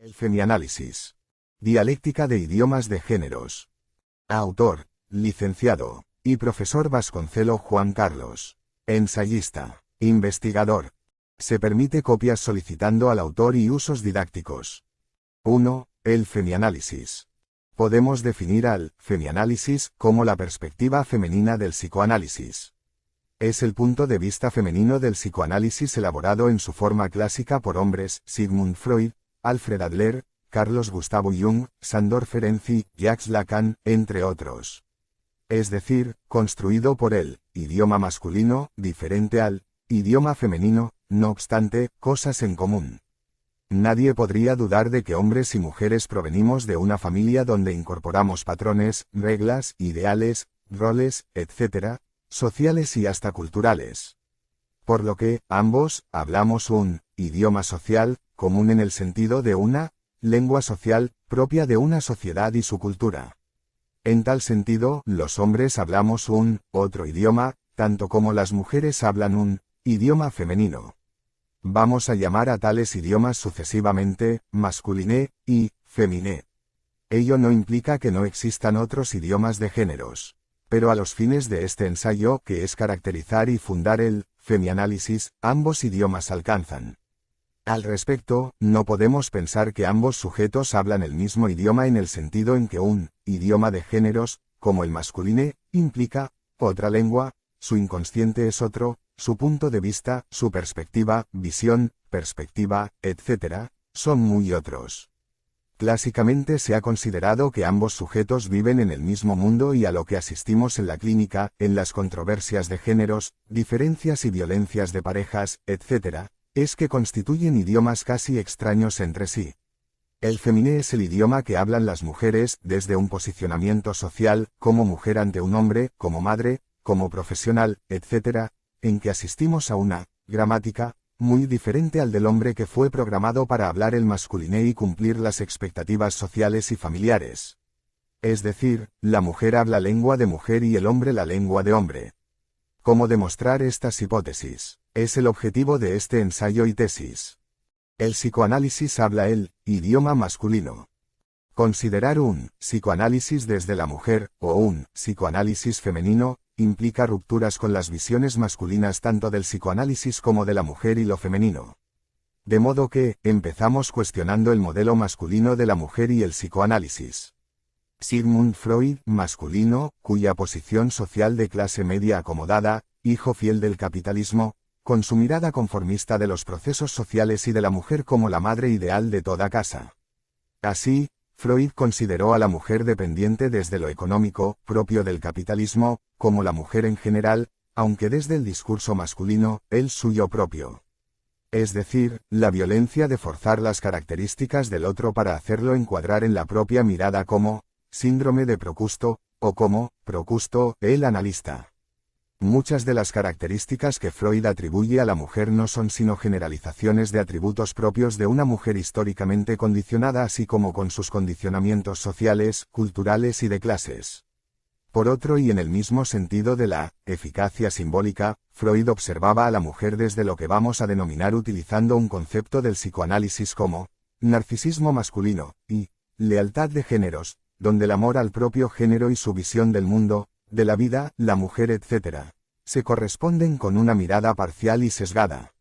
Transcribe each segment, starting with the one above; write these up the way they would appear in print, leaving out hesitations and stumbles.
El femianálisis. Dialéctica de idiomas de géneros. Autor, licenciado, y profesor Vasconcelo Juan Carlos. Ensayista, investigador. Se permite copias solicitando al autor y usos didácticos. 1. El femianálisis. Podemos definir al femianálisis como la perspectiva femenina del psicoanálisis. Es el punto de vista femenino del psicoanálisis elaborado en su forma clásica por hombres: Sigmund Freud, Alfred Adler, Carlos Gustavo Jung, Sándor Ferenczi, Jacques Lacan, entre otros. Es decir, construido por el idioma masculino, diferente al idioma femenino, no obstante, cosas en común. Nadie podría dudar de que hombres y mujeres provenimos de una familia donde incorporamos patrones, reglas, ideales, roles, etc., sociales y hasta culturales. Por lo que, ambos, hablamos un idioma social, común en el sentido de una lengua social, propia de una sociedad y su cultura. En tal sentido, los hombres hablamos un otro idioma, tanto como las mujeres hablan un idioma femenino. Vamos a llamar a tales idiomas sucesivamente, masculiné y féminé. Ello no implica que no existan otros idiomas de géneros. Pero a los fines de este ensayo, que es caracterizar y fundar el femianálisis, ambos idiomas alcanzan. Al respecto, no podemos pensar que ambos sujetos hablan el mismo idioma en el sentido en que un idioma de géneros, como el masculiné, implica otra lengua, su inconsciente es otro, su punto de vista, su perspectiva, visión, perspectiva, etc., son muy otros. Clásicamente se ha considerado que ambos sujetos viven en el mismo mundo y a lo que asistimos en la clínica, en las controversias de géneros, diferencias y violencias de parejas, etc., es que constituyen idiomas casi extraños entre sí. El fémine es el idioma que hablan las mujeres desde un posicionamiento social, como mujer ante un hombre, como madre, como profesional, etc., en que asistimos a una gramática muy diferente al del hombre que fue programado para hablar el masculiné y cumplir las expectativas sociales y familiares. Es decir, la mujer habla lengua de mujer y el hombre la lengua de hombre. ¿Cómo demostrar estas hipótesis? Es el objetivo de este ensayo y tesis. El psicoanálisis habla el idioma masculino. Considerar un psicoanálisis desde la mujer, o un psicoanálisis femenino, implica rupturas con las visiones masculinas tanto del psicoanálisis como de la mujer y lo femenino. De modo que, empezamos cuestionando el modelo masculino de la mujer y el psicoanálisis. Sigmund Freud, masculino, cuya posición social de clase media acomodada, hijo fiel del capitalismo, con su mirada conformista de los procesos sociales y de la mujer como la madre ideal de toda casa. Así, Freud consideró a la mujer dependiente desde lo económico, propio del capitalismo, como la mujer en general, aunque desde el discurso masculino, el suyo propio. Es decir, la violencia de forzar las características del otro para hacerlo encuadrar en la propia mirada como síndrome de Procusto, o como Procusto, el analista. Muchas de las características que Freud atribuye a la mujer no son sino generalizaciones de atributos propios de una mujer históricamente condicionada así como con sus condicionamientos sociales, culturales y de clases. Por otro y en el mismo sentido de la eficacia simbólica, Freud observaba a la mujer desde lo que vamos a denominar utilizando un concepto del psicoanálisis como narcisismo masculino y lealtad de géneros, donde el amor al propio género y su visión del mundo, de la vida, la mujer, etc., se corresponden con una mirada parcial y sesgada.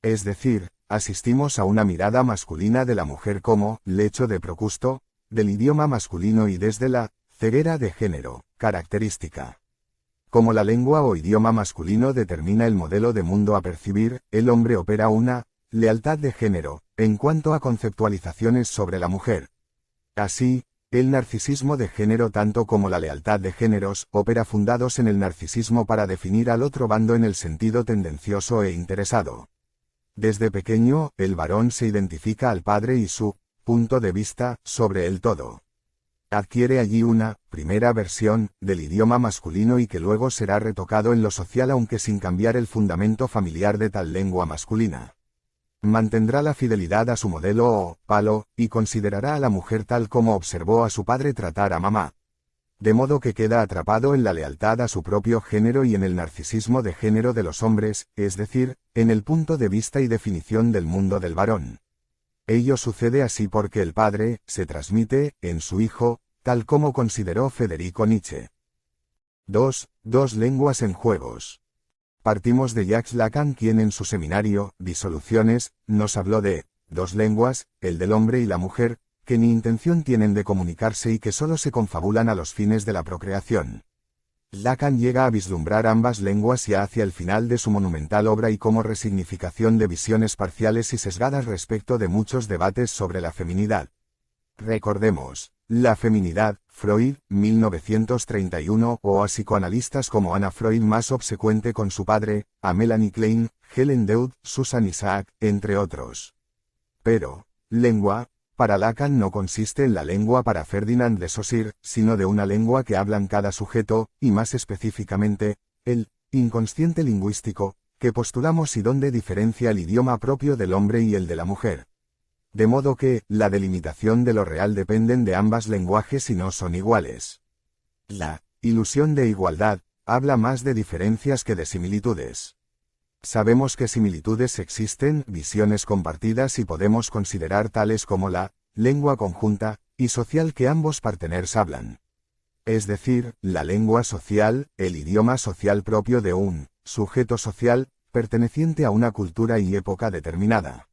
Es decir, asistimos a una mirada masculina de la mujer como lecho de Procusto, del idioma masculino y desde la ceguera de género, característica. Como la lengua o idioma masculino determina el modelo de mundo a percibir, el hombre opera una lealtad de género, en cuanto a conceptualizaciones sobre la mujer. Así, el narcisismo de género tanto como la lealtad de géneros opera fundados en el narcisismo para definir al otro bando en el sentido tendencioso e interesado. Desde pequeño, el varón se identifica al padre y su punto de vista sobre el todo. Adquiere allí una primera versión del idioma masculino y que luego será retocado en lo social aunque sin cambiar el fundamento familiar de tal lengua masculina. Mantendrá la fidelidad a su modelo o palo, y considerará a la mujer tal como observó a su padre tratar a mamá. De modo que queda atrapado en la lealtad a su propio género y en el narcisismo de género de los hombres, es decir, en el punto de vista y definición del mundo del varón. Ello sucede así porque el padre se transmite en su hijo, tal como consideró Federico Nietzsche. 2. Dos lenguas en juegos. Partimos de Jacques Lacan, quien en su seminario, Disoluciones, nos habló de dos lenguas, el del hombre y la mujer, que ni intención tienen de comunicarse y que solo se confabulan a los fines de la procreación. Lacan llega a vislumbrar ambas lenguas ya hacia el final de su monumental obra y como resignificación de visiones parciales y sesgadas respecto de muchos debates sobre la feminidad. Recordemos, la feminidad, Freud, 1931, o a psicoanalistas como Anna Freud más obsecuente con su padre, a Melanie Klein, Helen Deud, Susan Isaac, entre otros. Pero, lengua, para Lacan no consiste en la lengua para Ferdinand de Saussure, sino de una lengua que hablan cada sujeto, y más específicamente, el inconsciente lingüístico, que postulamos y donde diferencia el idioma propio del hombre y el de la mujer. De modo que, la delimitación de lo real dependen de ambas lenguajes y no son iguales. La ilusión de igualdad habla más de diferencias que de similitudes. Sabemos que similitudes existen, visiones compartidas y podemos considerar tales como la lengua conjunta y social que ambos partners hablan. Es decir, la lengua social, el idioma social propio de un sujeto social, perteneciente a una cultura y época determinada.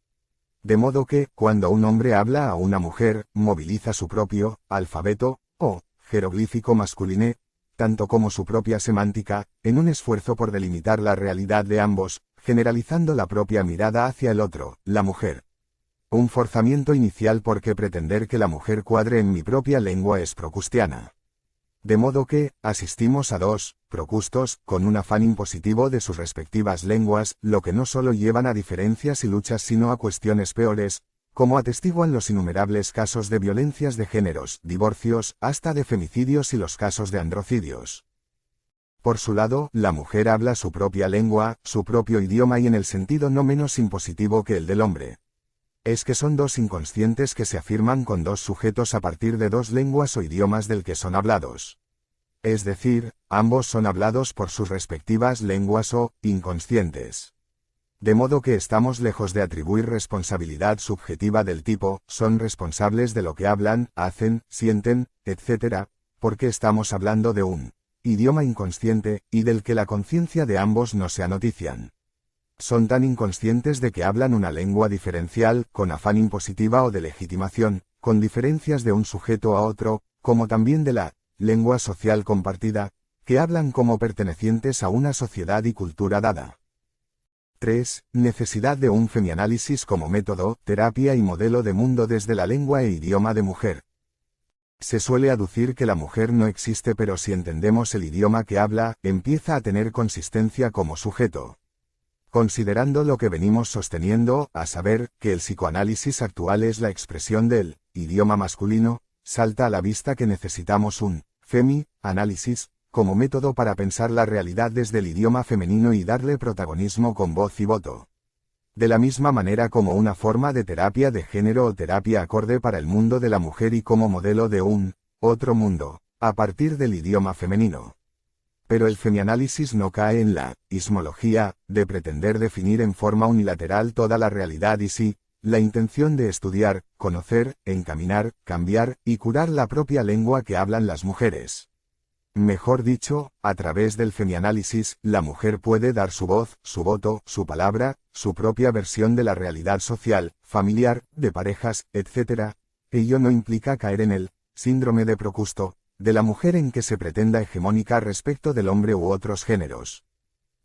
De modo que, cuando un hombre habla a una mujer, moviliza su propio alfabeto, o jeroglífico masculino, tanto como su propia semántica, en un esfuerzo por delimitar la realidad de ambos, generalizando la propia mirada hacia el otro, la mujer. Un forzamiento inicial porque pretender que la mujer cuadre en mi propia lengua es procustiana. De modo que, asistimos a dos procustos, con un afán impositivo de sus respectivas lenguas, lo que no solo llevan a diferencias y luchas sino a cuestiones peores, como atestiguan los innumerables casos de violencias de géneros, divorcios, hasta de femicidios y los casos de androcidios. Por su lado, la mujer habla su propia lengua, su propio idioma y en el sentido no menos impositivo que el del hombre. Es que son dos inconscientes que se afirman con dos sujetos a partir de dos lenguas o idiomas del que son hablados. Es decir, ambos son hablados por sus respectivas lenguas o inconscientes. De modo que estamos lejos de atribuir responsabilidad subjetiva del tipo, son responsables de lo que hablan, hacen, sienten, etc., porque estamos hablando de un idioma inconsciente, y del que la conciencia de ambos no se anotician. Son tan inconscientes de que hablan una lengua diferencial, con afán impositiva o de legitimación, con diferencias de un sujeto a otro, como también de la lengua social compartida, que hablan como pertenecientes a una sociedad y cultura dada. 3. Necesidad de un femianálisis como método, terapia y modelo de mundo desde la lengua e idioma de mujer. Se suele aducir que la mujer no existe, pero si entendemos el idioma que habla, empieza a tener consistencia como sujeto. Considerando lo que venimos sosteniendo, a saber, que el psicoanálisis actual es la expresión del idioma masculino, salta a la vista que necesitamos un femi-análisis, como método para pensar la realidad desde el idioma femenino y darle protagonismo con voz y voto. De la misma manera como una forma de terapia de género o terapia acorde para el mundo de la mujer y como modelo de un otro mundo, a partir del idioma femenino. Pero el femianálisis no cae en la ismología, de pretender definir en forma unilateral toda la realidad y sí, la intención de estudiar, conocer, encaminar, cambiar y curar la propia lengua que hablan las mujeres. Mejor dicho, a través del femianálisis, la mujer puede dar su voz, su voto, su palabra, su propia versión de la realidad social, familiar, de parejas, etc. Ello no implica caer en el síndrome de Procusto, de la mujer en que se pretenda hegemónica respecto del hombre u otros géneros.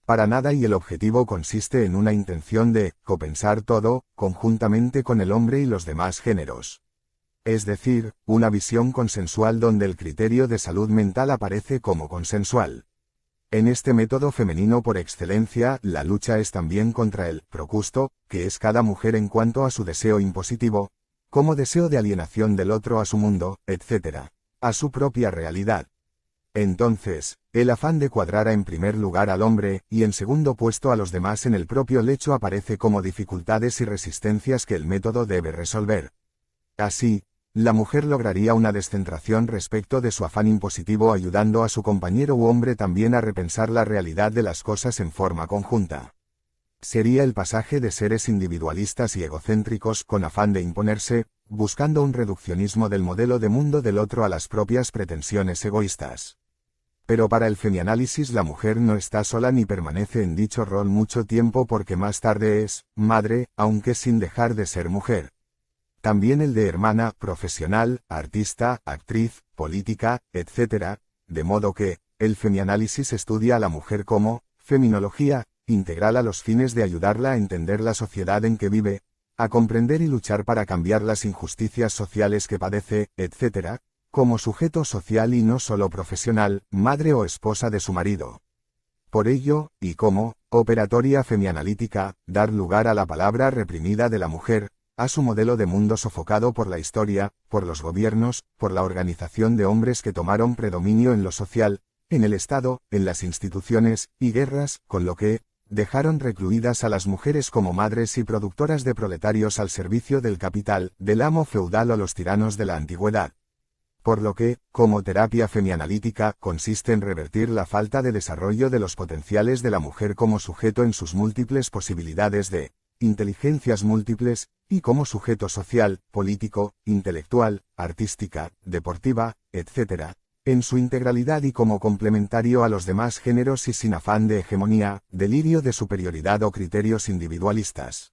Para nada, y el objetivo consiste en una intención de copensar todo, conjuntamente con el hombre y los demás géneros. Es decir, una visión consensual donde el criterio de salud mental aparece como consensual. En este método femenino por excelencia, la lucha es también contra el procusto, que es cada mujer en cuanto a su deseo impositivo, como deseo de alienación del otro a su mundo, etc., a su propia realidad. Entonces, el afán de cuadrar en primer lugar al hombre, y en segundo puesto a los demás en el propio lecho aparece como dificultades y resistencias que el método debe resolver. Así, la mujer lograría una descentración respecto de su afán impositivo ayudando a su compañero u hombre también a repensar la realidad de las cosas en forma conjunta. Sería el pasaje de seres individualistas y egocéntricos con afán de imponerse, buscando un reduccionismo del modelo de mundo del otro a las propias pretensiones egoístas. Pero para el femianálisis la mujer no está sola ni permanece en dicho rol mucho tiempo porque más tarde es madre, aunque sin dejar de ser mujer. También el de hermana, profesional, artista, actriz, política, etc., de modo que, el femianálisis estudia a la mujer como feminología integral a los fines de ayudarla a entender la sociedad en que vive, a comprender y luchar para cambiar las injusticias sociales que padece, etc., como sujeto social y no solo profesional, madre o esposa de su marido. Por ello, y como operatoria femianalítica, dar lugar a la palabra reprimida de la mujer, a su modelo de mundo sofocado por la historia, por los gobiernos, por la organización de hombres que tomaron predominio en lo social, en el Estado, en las instituciones y guerras, con lo que dejaron recluidas a las mujeres como madres y productoras de proletarios al servicio del capital, del amo feudal o los tiranos de la antigüedad. Por lo que, como terapia femianalítica, consiste en revertir la falta de desarrollo de los potenciales de la mujer como sujeto en sus múltiples posibilidades de inteligencias múltiples, y como sujeto social, político, intelectual, artística, deportiva, etc., en su integralidad y como complementario a los demás géneros y sin afán de hegemonía, delirio de superioridad o criterios individualistas.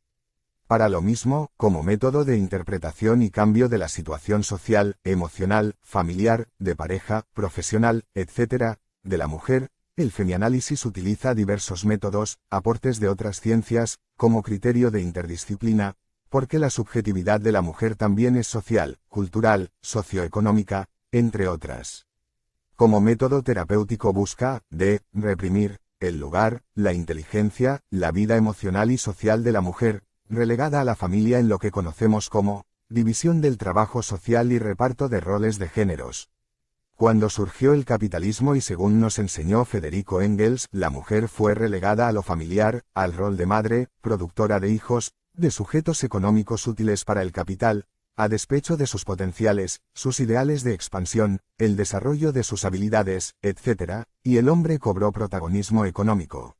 Para lo mismo, como método de interpretación y cambio de la situación social, emocional, familiar, de pareja, profesional, etc., de la mujer, el femianálisis utiliza diversos métodos, aportes de otras ciencias, como criterio de interdisciplina, porque la subjetividad de la mujer también es social, cultural, socioeconómica, entre otras. Como método terapéutico busca, reprimir, el lugar, la inteligencia, la vida emocional y social de la mujer, relegada a la familia en lo que conocemos como división del trabajo social y reparto de roles de géneros. Cuando surgió el capitalismo y según nos enseñó Federico Engels, la mujer fue relegada a lo familiar, al rol de madre, productora de hijos, de sujetos económicos útiles para el capital, a despecho de sus potenciales, sus ideales de expansión, el desarrollo de sus habilidades, etc., y el hombre cobró protagonismo económico.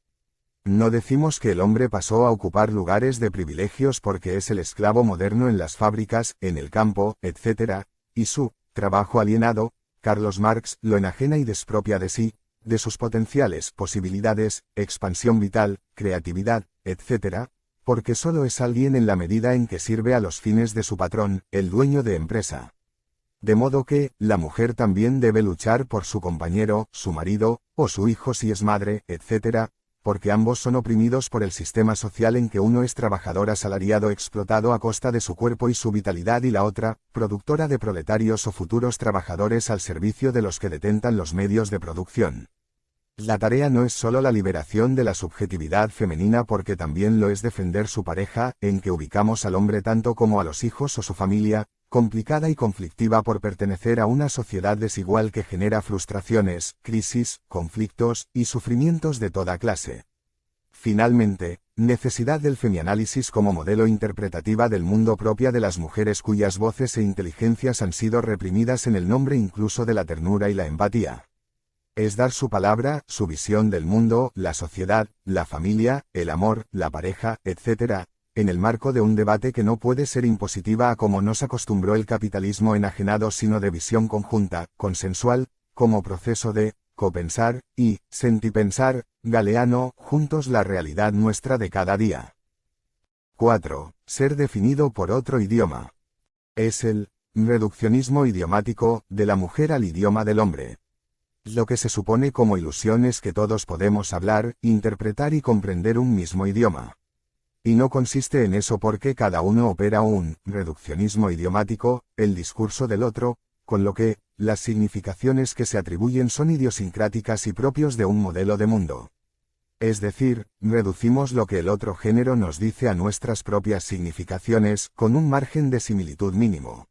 No decimos que el hombre pasó a ocupar lugares de privilegios porque es el esclavo moderno en las fábricas, en el campo, etc., y su trabajo alienado, Carlos Marx lo enajena y despropia de sí, de sus potenciales, posibilidades, expansión vital, creatividad, etc., porque solo es alguien en la medida en que sirve a los fines de su patrón, el dueño de empresa. De modo que, la mujer también debe luchar por su compañero, su marido, o su hijo si es madre, etc., porque ambos son oprimidos por el sistema social en que uno es trabajador asalariado explotado a costa de su cuerpo y su vitalidad y la otra, productora de proletarios o futuros trabajadores al servicio de los que detentan los medios de producción. La tarea no es solo la liberación de la subjetividad femenina porque también lo es defender su pareja, en que ubicamos al hombre tanto como a los hijos o su familia, complicada y conflictiva por pertenecer a una sociedad desigual que genera frustraciones, crisis, conflictos y sufrimientos de toda clase. Finalmente, necesidad del femianálisis como modelo interpretativa del mundo propia de las mujeres cuyas voces e inteligencias han sido reprimidas en el nombre incluso de la ternura y la empatía. Es dar su palabra, su visión del mundo, la sociedad, la familia, el amor, la pareja, etc., en el marco de un debate que no puede ser impositiva a como nos acostumbró el capitalismo enajenado sino de visión conjunta, consensual, como proceso de copensar y sentipensar, Galeano, juntos la realidad nuestra de cada día. 4. Ser definido por otro idioma. Es el reduccionismo idiomático, de la mujer al idioma del hombre. Lo que se supone como ilusión es que todos podemos hablar, interpretar y comprender un mismo idioma. Y no consiste en eso porque cada uno opera un reduccionismo idiomático, el discurso del otro, con lo que, las significaciones que se atribuyen son idiosincráticas y propios de un modelo de mundo. Es decir, reducimos lo que el otro género nos dice a nuestras propias significaciones, con un margen de similitud mínimo.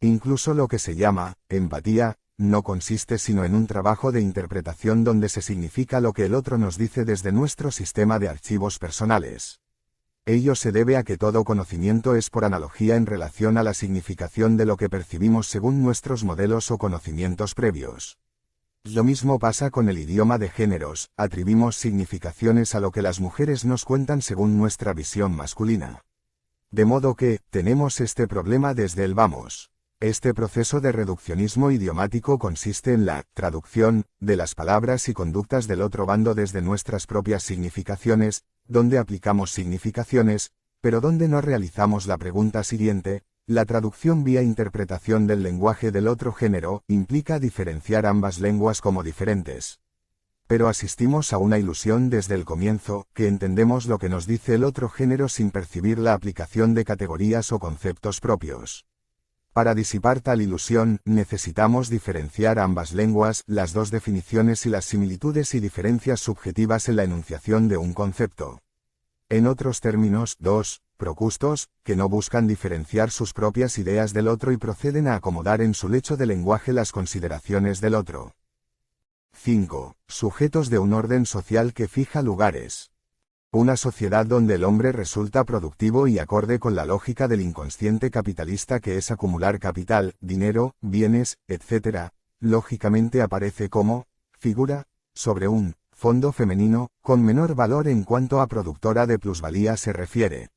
Incluso lo que se llama empatía, no consiste sino en un trabajo de interpretación donde se significa lo que el otro nos dice desde nuestro sistema de archivos personales. Ello se debe a que todo conocimiento es por analogía en relación a la significación de lo que percibimos según nuestros modelos o conocimientos previos. Lo mismo pasa con el idioma de géneros, atribuimos significaciones a lo que las mujeres nos cuentan según nuestra visión masculina. De modo que, tenemos este problema desde el vamos. Este proceso de reduccionismo idiomático consiste en la traducción de las palabras y conductas del otro bando desde nuestras propias significaciones, donde aplicamos significaciones, pero donde no realizamos la pregunta siguiente. La traducción vía interpretación del lenguaje del otro género implica diferenciar ambas lenguas como diferentes. Pero asistimos a una ilusión desde el comienzo, que entendemos lo que nos dice el otro género sin percibir la aplicación de categorías o conceptos propios. Para disipar tal ilusión, necesitamos diferenciar ambas lenguas, las dos definiciones y las similitudes y diferencias subjetivas en la enunciación de un concepto. En otros términos, dos procustos, que no buscan diferenciar sus propias ideas del otro y proceden a acomodar en su lecho de lenguaje las consideraciones del otro. 5. Sujetos de un orden social que fija lugares. Una sociedad donde el hombre resulta productivo y acorde con la lógica del inconsciente capitalista que es acumular capital, dinero, bienes, etc., lógicamente aparece como figura sobre un fondo femenino, con menor valor en cuanto a productora de plusvalía se refiere.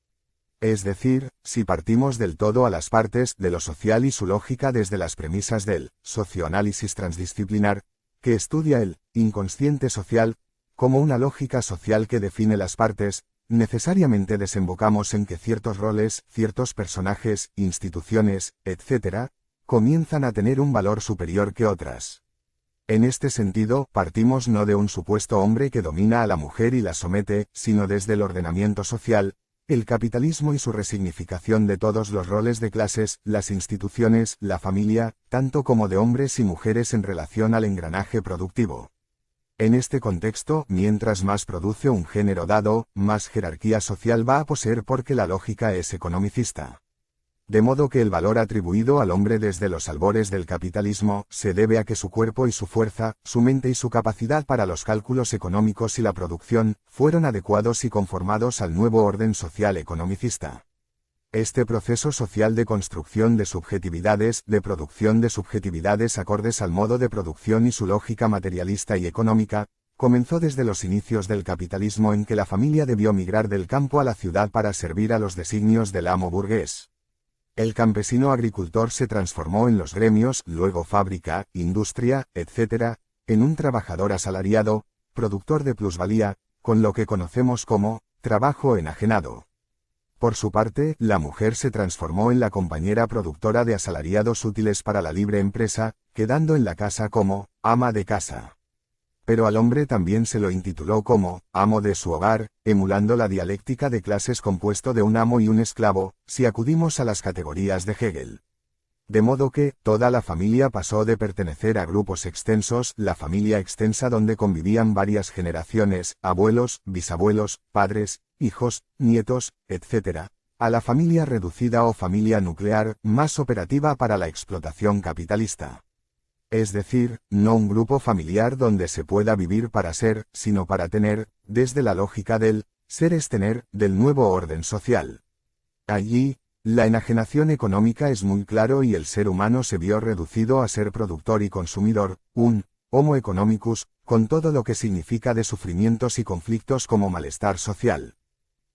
Es decir, si partimos del todo a las partes de lo social y su lógica desde las premisas del socioanálisis transdisciplinar, que estudia el inconsciente social, como una lógica social que define las partes, necesariamente desembocamos en que ciertos roles, ciertos personajes, instituciones, etc., comienzan a tener un valor superior que otras. En este sentido, partimos no de un supuesto hombre que domina a la mujer y la somete, sino desde el ordenamiento social, el capitalismo y su resignificación de todos los roles de clases, las instituciones, la familia, tanto como de hombres y mujeres en relación al engranaje productivo. En este contexto, mientras más produce un género dado, más jerarquía social va a poseer porque la lógica es economicista. De modo que el valor atribuido al hombre desde los albores del capitalismo se debe a que su cuerpo y su fuerza, su mente y su capacidad para los cálculos económicos y la producción, fueron adecuados y conformados al nuevo orden social economicista. Este proceso social de construcción de subjetividades, de producción de subjetividades acordes al modo de producción y su lógica materialista y económica, comenzó desde los inicios del capitalismo en que la familia debió migrar del campo a la ciudad para servir a los designios del amo burgués. El campesino agricultor se transformó en los gremios, luego fábrica, industria, etc., en un trabajador asalariado, productor de plusvalía, con lo que conocemos como trabajo enajenado. Por su parte, la mujer se transformó en la compañera productora de asalariados útiles para la libre empresa, quedando en la casa como ama de casa. Pero al hombre también se lo intituló como amo de su hogar, emulando la dialéctica de clases compuesto de un amo y un esclavo, si acudimos a las categorías de Hegel. De modo que, toda la familia pasó de pertenecer a grupos extensos, la familia extensa donde convivían varias generaciones, abuelos, bisabuelos, padres, hijos, nietos, etc., a la familia reducida o familia nuclear, más operativa para la explotación capitalista. Es decir, no un grupo familiar donde se pueda vivir para ser, sino para tener, desde la lógica del ser es tener, del nuevo orden social. Allí, la enajenación económica es muy claro y el ser humano se vio reducido a ser productor y consumidor, un homo economicus, con todo lo que significa de sufrimientos y conflictos como malestar social.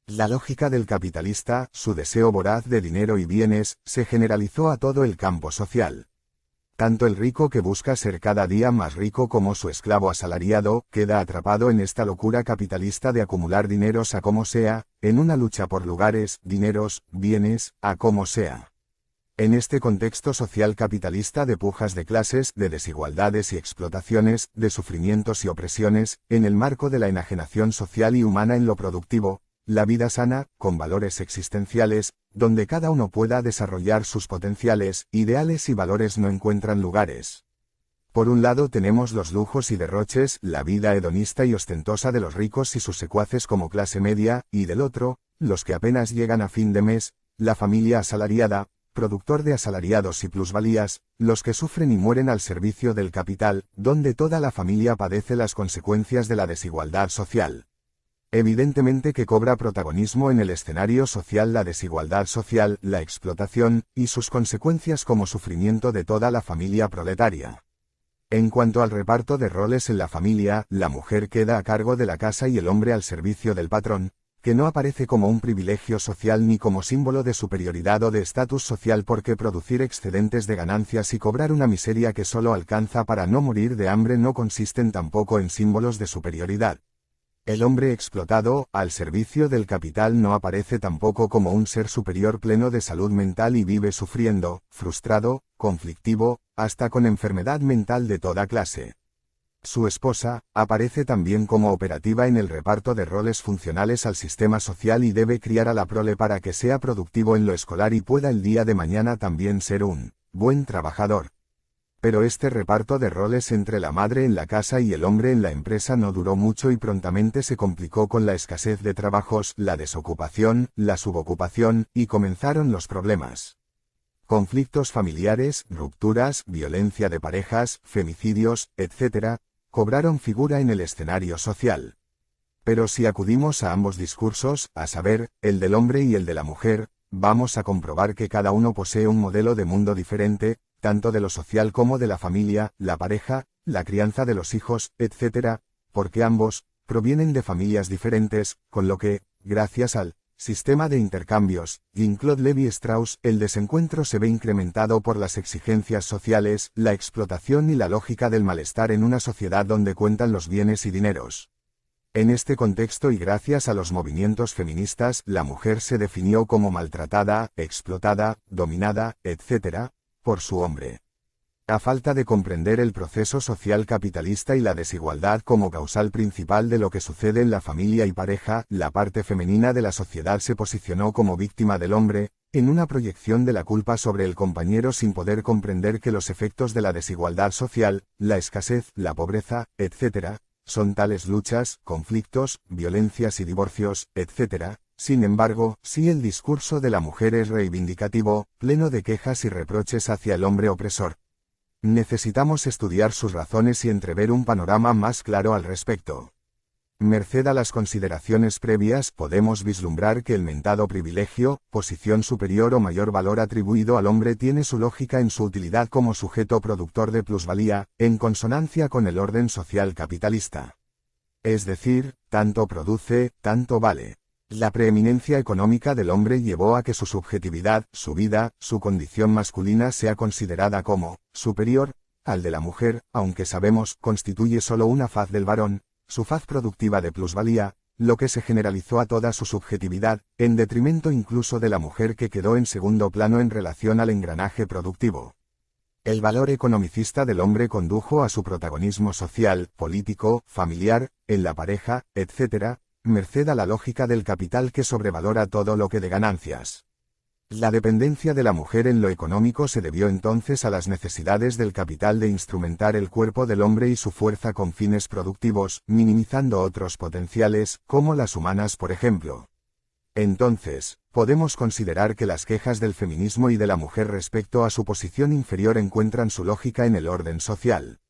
La lógica del capitalista, su deseo voraz de dinero y bienes, se generalizó a todo el campo social. Tanto el rico que busca ser cada día más rico como su esclavo asalariado, queda atrapado en esta locura capitalista de acumular dineros a como sea, en una lucha por lugares, dineros, bienes, a como sea. En este contexto social capitalista de pujas de clases, de desigualdades y explotaciones, de sufrimientos y opresiones, en el marco de la enajenación social y humana en lo productivo, la vida sana, con valores existenciales, donde cada uno pueda desarrollar sus potenciales, ideales y valores no encuentran lugares. Por un lado tenemos los lujos y derroches, la vida hedonista y ostentosa de los ricos y sus secuaces como clase media, y del otro, los que apenas llegan a fin de mes, la familia asalariada, productor de asalariados y plusvalías, los que sufren y mueren al servicio del capital, donde toda la familia padece las consecuencias de la desigualdad social. Evidentemente que cobra protagonismo en el escenario social la desigualdad social, la explotación, y sus consecuencias como sufrimiento de toda la familia proletaria. En cuanto al reparto de roles en la familia, la mujer queda a cargo de la casa y el hombre al servicio del patrón, que no aparece como un privilegio social ni como símbolo de superioridad o de estatus social, porque producir excedentes de ganancias y cobrar una miseria que solo alcanza para no morir de hambre no consisten tampoco en símbolos de superioridad. El hombre explotado, al servicio del capital, no aparece tampoco como un ser superior pleno de salud mental y vive sufriendo, frustrado, conflictivo, hasta con enfermedad mental de toda clase. Su esposa, aparece también como operativa en el reparto de roles funcionales al sistema social y debe criar a la prole para que sea productivo en lo escolar y pueda el día de mañana también ser un buen trabajador. Pero este reparto de roles entre la madre en la casa y el hombre en la empresa no duró mucho y prontamente se complicó con la escasez de trabajos, la desocupación, la subocupación, y comenzaron los problemas. Conflictos familiares, rupturas, violencia de parejas, femicidios, etc., cobraron figura en el escenario social. Pero si acudimos a ambos discursos, a saber, el del hombre y el de la mujer, vamos a comprobar que cada uno posee un modelo de mundo diferente, tanto de lo social como de la familia, la pareja, la crianza de los hijos, etc., porque ambos provienen de familias diferentes, con lo que, gracias al sistema de intercambios, Jean-Claude Lévi-Strauss, el desencuentro se ve incrementado por las exigencias sociales, la explotación y la lógica del malestar en una sociedad donde cuentan los bienes y dineros. En este contexto y gracias a los movimientos feministas, la mujer se definió como maltratada, explotada, dominada, etc., por su hombre. A falta de comprender el proceso social capitalista y la desigualdad como causal principal de lo que sucede en la familia y pareja, la parte femenina de la sociedad se posicionó como víctima del hombre, en una proyección de la culpa sobre el compañero sin poder comprender que los efectos de la desigualdad social, la escasez, la pobreza, etc., son tales luchas, conflictos, violencias y divorcios, etc. Sin embargo, si el discurso de la mujer es reivindicativo, pleno de quejas y reproches hacia el hombre opresor, necesitamos estudiar sus razones y entrever un panorama más claro al respecto. Merced a las consideraciones previas, podemos vislumbrar que el mentado privilegio, posición superior o mayor valor atribuido al hombre tiene su lógica en su utilidad como sujeto productor de plusvalía, en consonancia con el orden social capitalista. Es decir, tanto produce, tanto vale. La preeminencia económica del hombre llevó a que su subjetividad, su vida, su condición masculina sea considerada como superior al de la mujer, aunque sabemos constituye solo una faz del varón, su faz productiva de plusvalía, lo que se generalizó a toda su subjetividad, en detrimento incluso de la mujer que quedó en segundo plano en relación al engranaje productivo. El valor economicista del hombre condujo a su protagonismo social, político, familiar, en la pareja, etc., merced a la lógica del capital que sobrevalora todo lo que de ganancias. La dependencia de la mujer en lo económico se debió entonces a las necesidades del capital de instrumentar el cuerpo del hombre y su fuerza con fines productivos, minimizando otros potenciales, como las humanas por ejemplo. Entonces, podemos considerar que las quejas del feminismo y de la mujer respecto a su posición inferior encuentran su lógica en el orden social.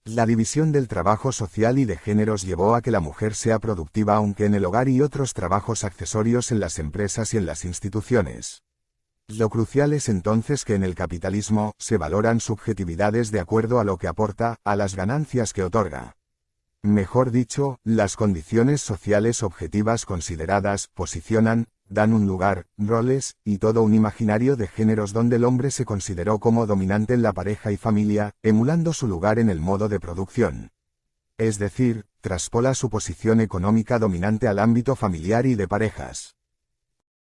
La división del trabajo social y de géneros llevó a que la mujer sea productiva aunque en el hogar y otros trabajos accesorios en las empresas y en las instituciones. Lo crucial es entonces que en el capitalismo se valoran subjetividades de acuerdo a lo que aporta, a las ganancias que otorga. Mejor dicho, las condiciones sociales objetivas consideradas posicionan, dan un lugar, roles, y todo un imaginario de géneros donde el hombre se consideró como dominante en la pareja y familia, emulando su lugar en el modo de producción. Es decir, traspola su posición económica dominante al ámbito familiar y de parejas.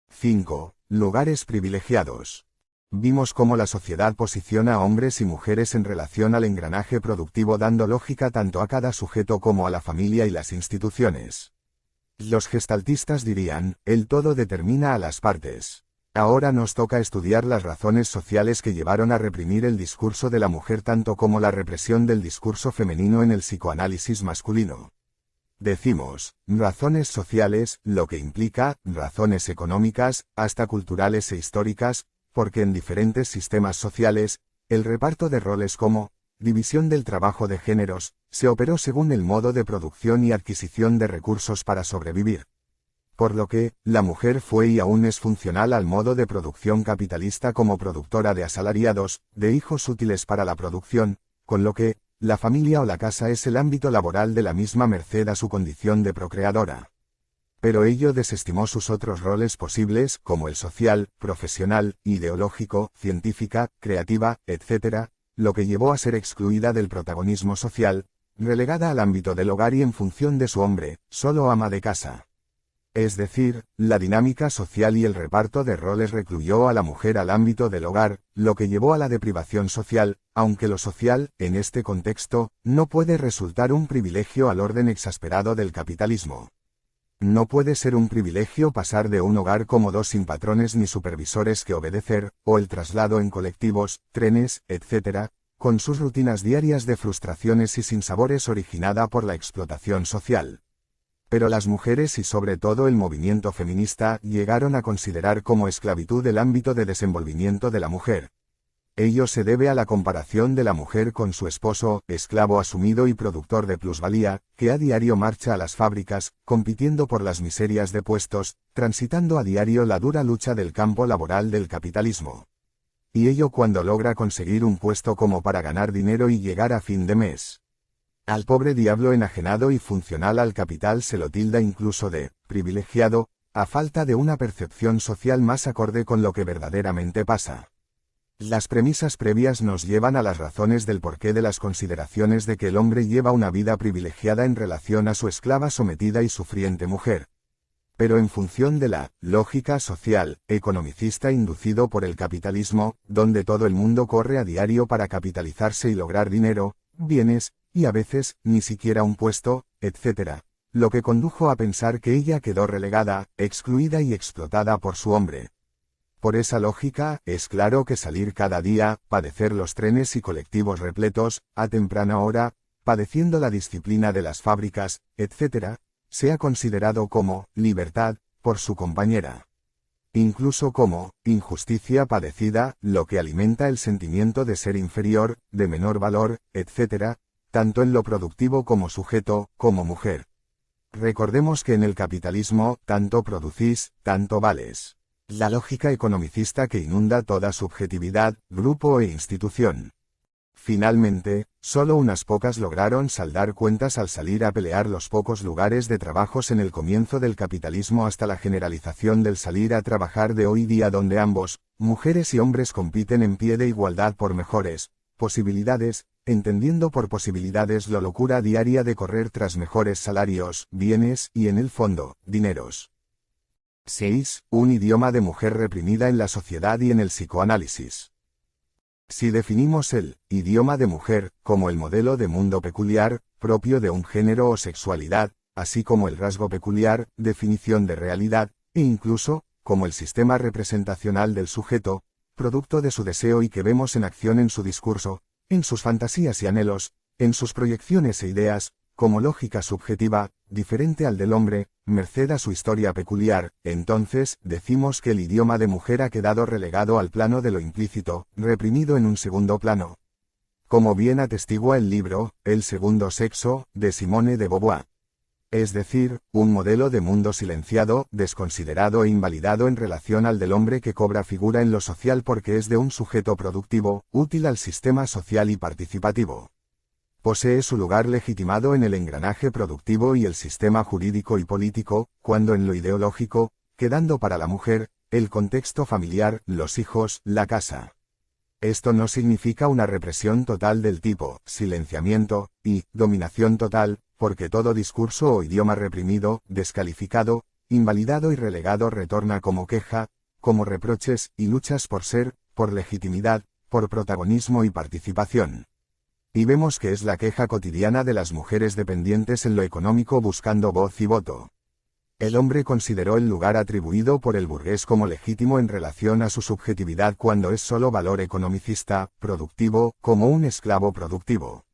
5. Lugares privilegiados. Vimos cómo la sociedad posiciona a hombres y mujeres en relación al engranaje productivo dando lógica tanto a cada sujeto como a la familia y las instituciones. Los gestaltistas dirían, el todo determina a las partes. Ahora nos toca estudiar las razones sociales que llevaron a reprimir el discurso de la mujer tanto como la represión del discurso femenino en el psicoanálisis masculino. Decimos, razones sociales, lo que implica, razones económicas, hasta culturales e históricas, porque en diferentes sistemas sociales, el reparto de roles como división del trabajo de géneros, se operó según el modo de producción y adquisición de recursos para sobrevivir. Por lo que, la mujer fue y aún es funcional al modo de producción capitalista como productora de asalariados, de hijos útiles para la producción, con lo que, la familia o la casa es el ámbito laboral de la misma merced a su condición de procreadora. Pero ello desestimó sus otros roles posibles, como el social, profesional, ideológico, científica, creativa, etc., lo que llevó a ser excluida del protagonismo social, relegada al ámbito del hogar y en función de su hombre, solo ama de casa. Es decir, la dinámica social y el reparto de roles recluyó a la mujer al ámbito del hogar, lo que llevó a la deprivación social, aunque lo social, en este contexto, no puede resultar un privilegio al orden exasperado del capitalismo. No puede ser un privilegio pasar de un hogar como dos sin patrones ni supervisores que obedecer, o el traslado en colectivos, trenes, etc., con sus rutinas diarias de frustraciones y sinsabores originada por la explotación social. Pero las mujeres y sobre todo el movimiento feminista llegaron a considerar como esclavitud el ámbito de desenvolvimiento de la mujer. Ello se debe a la comparación de la mujer con su esposo, esclavo asumido y productor de plusvalía, que a diario marcha a las fábricas, compitiendo por las miserias de puestos, transitando a diario la dura lucha del campo laboral del capitalismo. Y ello cuando logra conseguir un puesto como para ganar dinero y llegar a fin de mes. Al pobre diablo enajenado y funcional al capital se lo tilda incluso de privilegiado, a falta de una percepción social más acorde con lo que verdaderamente pasa. Las premisas previas nos llevan a las razones del porqué de las consideraciones de que el hombre lleva una vida privilegiada en relación a su esclava sometida y sufriente mujer. Pero en función de la lógica social, economicista inducido por el capitalismo, donde todo el mundo corre a diario para capitalizarse y lograr dinero, bienes, y a veces, ni siquiera un puesto, etc., lo que condujo a pensar que ella quedó relegada, excluida y explotada por su hombre. Por esa lógica, es claro que salir cada día, padecer los trenes y colectivos repletos, a temprana hora, padeciendo la disciplina de las fábricas, etc., se ha considerado como libertad por su compañera. Incluso como injusticia padecida, lo que alimenta el sentimiento de ser inferior, de menor valor, etc., tanto en lo productivo como sujeto, como mujer. Recordemos que en el capitalismo, tanto producís, tanto vales. La lógica economicista que inunda toda subjetividad, grupo e institución. Finalmente, solo unas pocas lograron saldar cuentas al salir a pelear los pocos lugares de trabajos en el comienzo del capitalismo hasta la generalización del salir a trabajar de hoy día donde ambos, mujeres y hombres compiten en pie de igualdad por mejores posibilidades, entendiendo por posibilidades la locura diaria de correr tras mejores salarios, bienes y en el fondo, dineros. 6. Un idioma de mujer reprimida en la sociedad y en el psicoanálisis. Si definimos el idioma de mujer como el modelo de mundo peculiar, propio de un género o sexualidad, así como el rasgo peculiar, definición de realidad, e incluso, como el sistema representacional del sujeto, producto de su deseo y que vemos en acción en su discurso, en sus fantasías y anhelos, en sus proyecciones e ideas, como lógica subjetiva, diferente al del hombre, merced a su historia peculiar, entonces, decimos que el idioma de mujer ha quedado relegado al plano de lo implícito, reprimido en un segundo plano. Como bien atestigua el libro, El segundo sexo, de Simone de Beauvoir. Es decir, un modelo de mundo silenciado, desconsiderado e invalidado en relación al del hombre que cobra figura en lo social porque es de un sujeto productivo, útil al sistema social y participativo. Posee su lugar legitimado en el engranaje productivo y el sistema jurídico y político, cuando en lo ideológico, quedando para la mujer, el contexto familiar, los hijos, la casa. Esto no significa una represión total del tipo, silenciamiento, y dominación total, porque todo discurso o idioma reprimido, descalificado, invalidado y relegado retorna como queja, como reproches y luchas por ser, por legitimidad, por protagonismo y participación. Y vemos que es la queja cotidiana de las mujeres dependientes en lo económico buscando voz y voto. El hombre consideró el lugar atribuido por el burgués como legítimo en relación a su subjetividad cuando es solo valor economicista, productivo, como un esclavo productivo.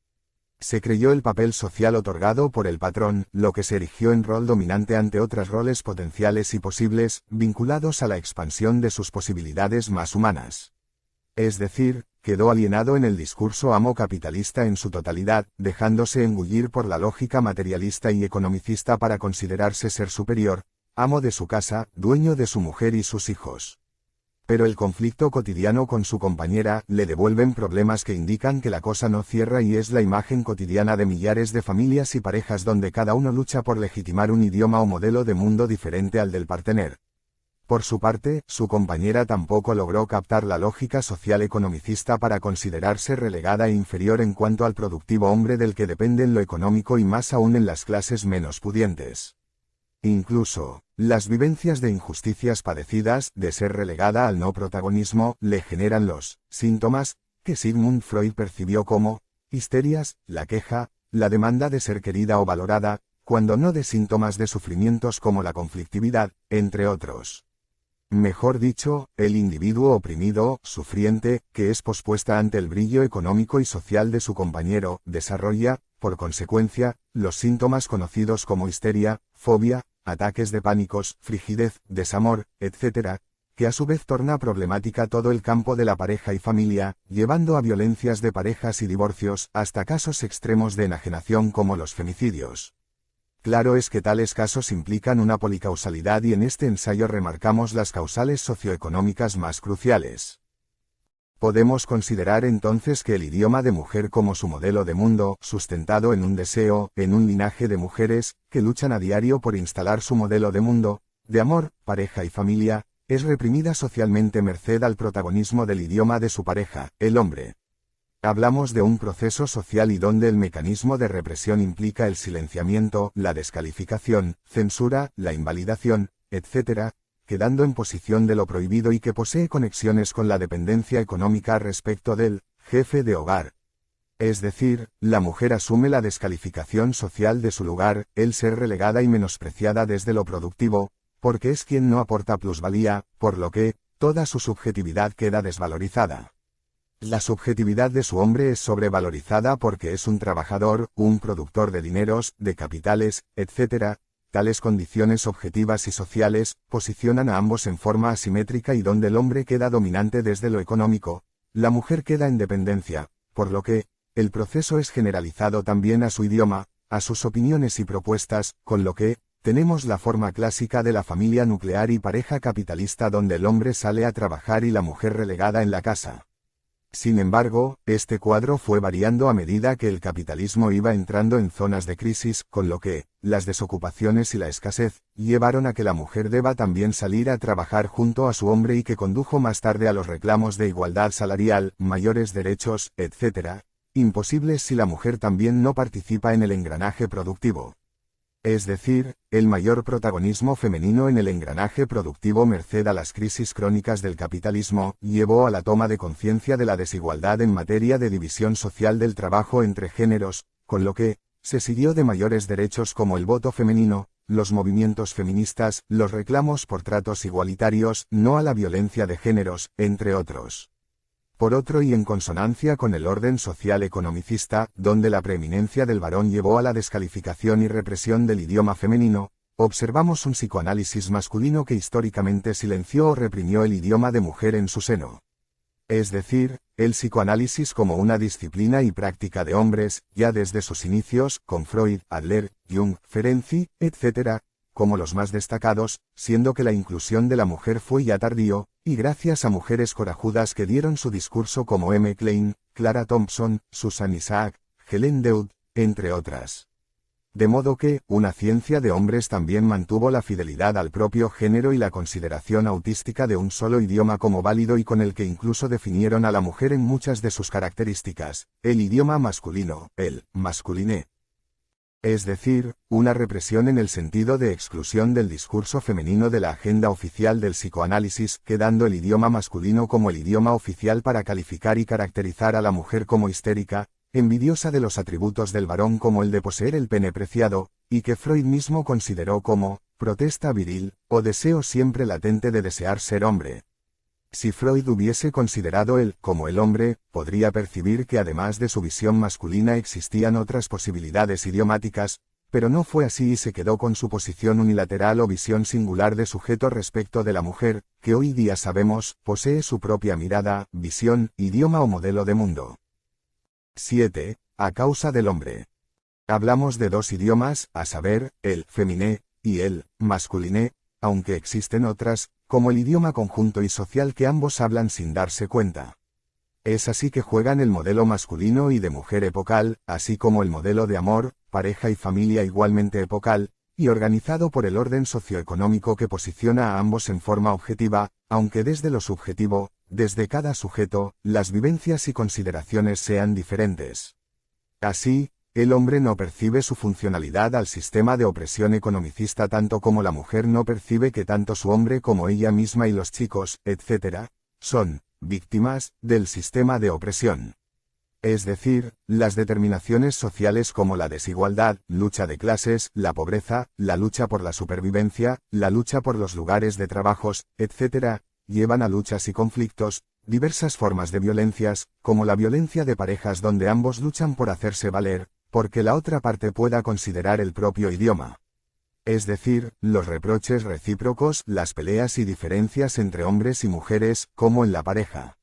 Se creyó el papel social otorgado por el patrón, lo que se erigió en rol dominante ante otros roles potenciales y posibles, vinculados a la expansión de sus posibilidades más humanas. Es decir, quedó alienado en el discurso amo capitalista en su totalidad, dejándose engullir por la lógica materialista y economicista para considerarse ser superior, amo de su casa, dueño de su mujer y sus hijos. pero el conflicto cotidiano con su compañera le devuelven problemas que indican que la cosa no cierra y es la imagen cotidiana de millares de familias y parejas donde cada uno lucha por legitimar un idioma o modelo de mundo diferente al del partener. Por su parte, su compañera tampoco logró captar la lógica social economicista para considerarse relegada e inferior en cuanto al productivo hombre del que depende en lo económico y más aún en las clases menos pudientes. Incluso, las vivencias de injusticias padecidas, de ser relegada al no protagonismo, le generan los síntomas que Sigmund Freud percibió como histerias, la queja, la demanda de ser querida o valorada, cuando no de síntomas de sufrimientos como la conflictividad, entre otros. Mejor dicho, el individuo oprimido, sufriente, que es pospuesta ante el brillo económico y social de su compañero, desarrolla, por consecuencia, los síntomas conocidos como histeria, fobia, ataques de pánicos, frigidez, desamor, etc., que a su vez torna problemática todo el campo de la pareja y familia, llevando a violencias de parejas y divorcios, hasta casos extremos de enajenación como los femicidios. Claro es que tales casos implican una policausalidad y en este ensayo remarcamos las causales socioeconómicas más cruciales. Podemos considerar entonces que el idioma de mujer como su modelo de mundo, sustentado en un deseo, en un linaje de mujeres, que luchan a diario por instalar su modelo de mundo, de amor, pareja y familia, es reprimida socialmente merced al protagonismo del idioma de su pareja, el hombre. Hablamos de un proceso social y donde el mecanismo de represión implica el silenciamiento, la descalificación, censura, la invalidación, etc., quedando en posición de lo prohibido y que posee conexiones con la dependencia económica respecto del jefe de hogar. Es decir, la mujer asume la descalificación social de su lugar, el ser relegada y menospreciada desde lo productivo, porque es quien no aporta plusvalía, por lo que, toda su subjetividad queda desvalorizada. La subjetividad de su hombre es sobrevalorizada porque es un trabajador, un productor de dineros, de capitales, etc. Tales condiciones objetivas y sociales posicionan a ambos en forma asimétrica y donde el hombre queda dominante desde lo económico, la mujer queda en dependencia, por lo que, el proceso es generalizado también a su idioma, a sus opiniones y propuestas, con lo que, tenemos la forma clásica de la familia nuclear y pareja capitalista donde el hombre sale a trabajar y la mujer relegada en la casa. Sin embargo, este cuadro fue variando a medida que el capitalismo iba entrando en zonas de crisis, con lo que, las desocupaciones y la escasez, llevaron a que la mujer deba también salir a trabajar junto a su hombre y que condujo más tarde a los reclamos de igualdad salarial, mayores derechos, etc., imposibles si la mujer también no participa en el engranaje productivo. Es decir, el mayor protagonismo femenino en el engranaje productivo merced a las crisis crónicas del capitalismo, llevó a la toma de conciencia de la desigualdad en materia de división social del trabajo entre géneros, con lo que, se siguió de mayores derechos como el voto femenino, los movimientos feministas, los reclamos por tratos igualitarios, no a la violencia de géneros, entre otros. Por otro y en consonancia con el orden social economicista, donde la preeminencia del varón llevó a la descalificación y represión del idioma femenino, observamos un psicoanálisis masculino que históricamente silenció o reprimió el idioma de mujer en su seno. Es decir, el psicoanálisis como una disciplina y práctica de hombres, ya desde sus inicios, con Freud, Adler, Jung, Ferenczi, etc., como los más destacados, siendo que la inclusión de la mujer fue ya tardío, y gracias a mujeres corajudas que dieron su discurso como M. Klein, Clara Thompson, Susan Isaac, Helen Deud, entre otras. De modo que, una ciencia de hombres también mantuvo la fidelidad al propio género y la consideración autística de un solo idioma como válido y con el que incluso definieron a la mujer en muchas de sus características, el idioma masculino, el masculiné. Es decir, una represión en el sentido de exclusión del discurso femenino de la agenda oficial del psicoanálisis, quedando el idioma masculino como el idioma oficial para calificar y caracterizar a la mujer como histérica, envidiosa de los atributos del varón como el de poseer el pene preciado, y que Freud mismo consideró como protesta viril, o deseo siempre latente de desear ser hombre. Si Freud hubiese considerado él como el hombre, podría percibir que además de su visión masculina existían otras posibilidades idiomáticas, pero no fue así y se quedó con su posición unilateral o visión singular de sujeto respecto de la mujer, que hoy día sabemos, posee su propia mirada, visión, idioma o modelo de mundo. 7. A causa del hombre. Hablamos de dos idiomas, a saber, el féminin y el masculiné, aunque existen otras, como el idioma conjunto y social que ambos hablan sin darse cuenta. Es así que juegan el modelo masculino y de mujer epocal, así como el modelo de amor, pareja y familia igualmente epocal, y organizado por el orden socioeconómico que posiciona a ambos en forma objetiva, aunque desde lo subjetivo, desde cada sujeto, las vivencias y consideraciones sean diferentes. Así, el hombre no percibe su funcionalidad al sistema de opresión economicista tanto como la mujer no percibe que tanto su hombre como ella misma y los chicos, etc., son víctimas del sistema de opresión. Es decir, las determinaciones sociales como la desigualdad, lucha de clases, la pobreza, la lucha por la supervivencia, la lucha por los lugares de trabajos, etc., llevan a luchas y conflictos, diversas formas de violencias, como la violencia de parejas donde ambos luchan por hacerse valer, porque la otra parte pueda considerar el propio idioma. Es decir, los reproches recíprocos, las peleas y diferencias entre hombres y mujeres, como en la pareja.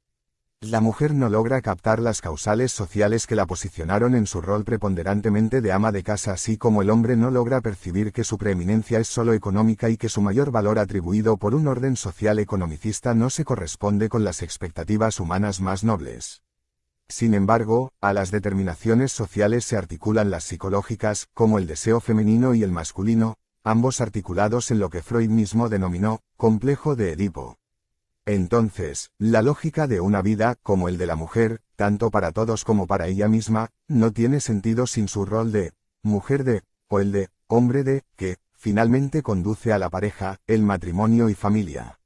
La mujer no logra captar las causales sociales que la posicionaron en su rol preponderantemente de ama de casa, así como el hombre no logra percibir que su preeminencia es solo económica y que su mayor valor atribuido por un orden social economicista no se corresponde con las expectativas humanas más nobles. Sin embargo, a las determinaciones sociales se articulan las psicológicas, como el deseo femenino y el masculino, ambos articulados en lo que Freud mismo denominó complejo de Edipo. Entonces, la lógica de una vida, como el de la mujer, tanto para todos como para ella misma, no tiene sentido sin su rol de mujer de, o el de hombre de, que, finalmente conduce a la pareja, el matrimonio y familia.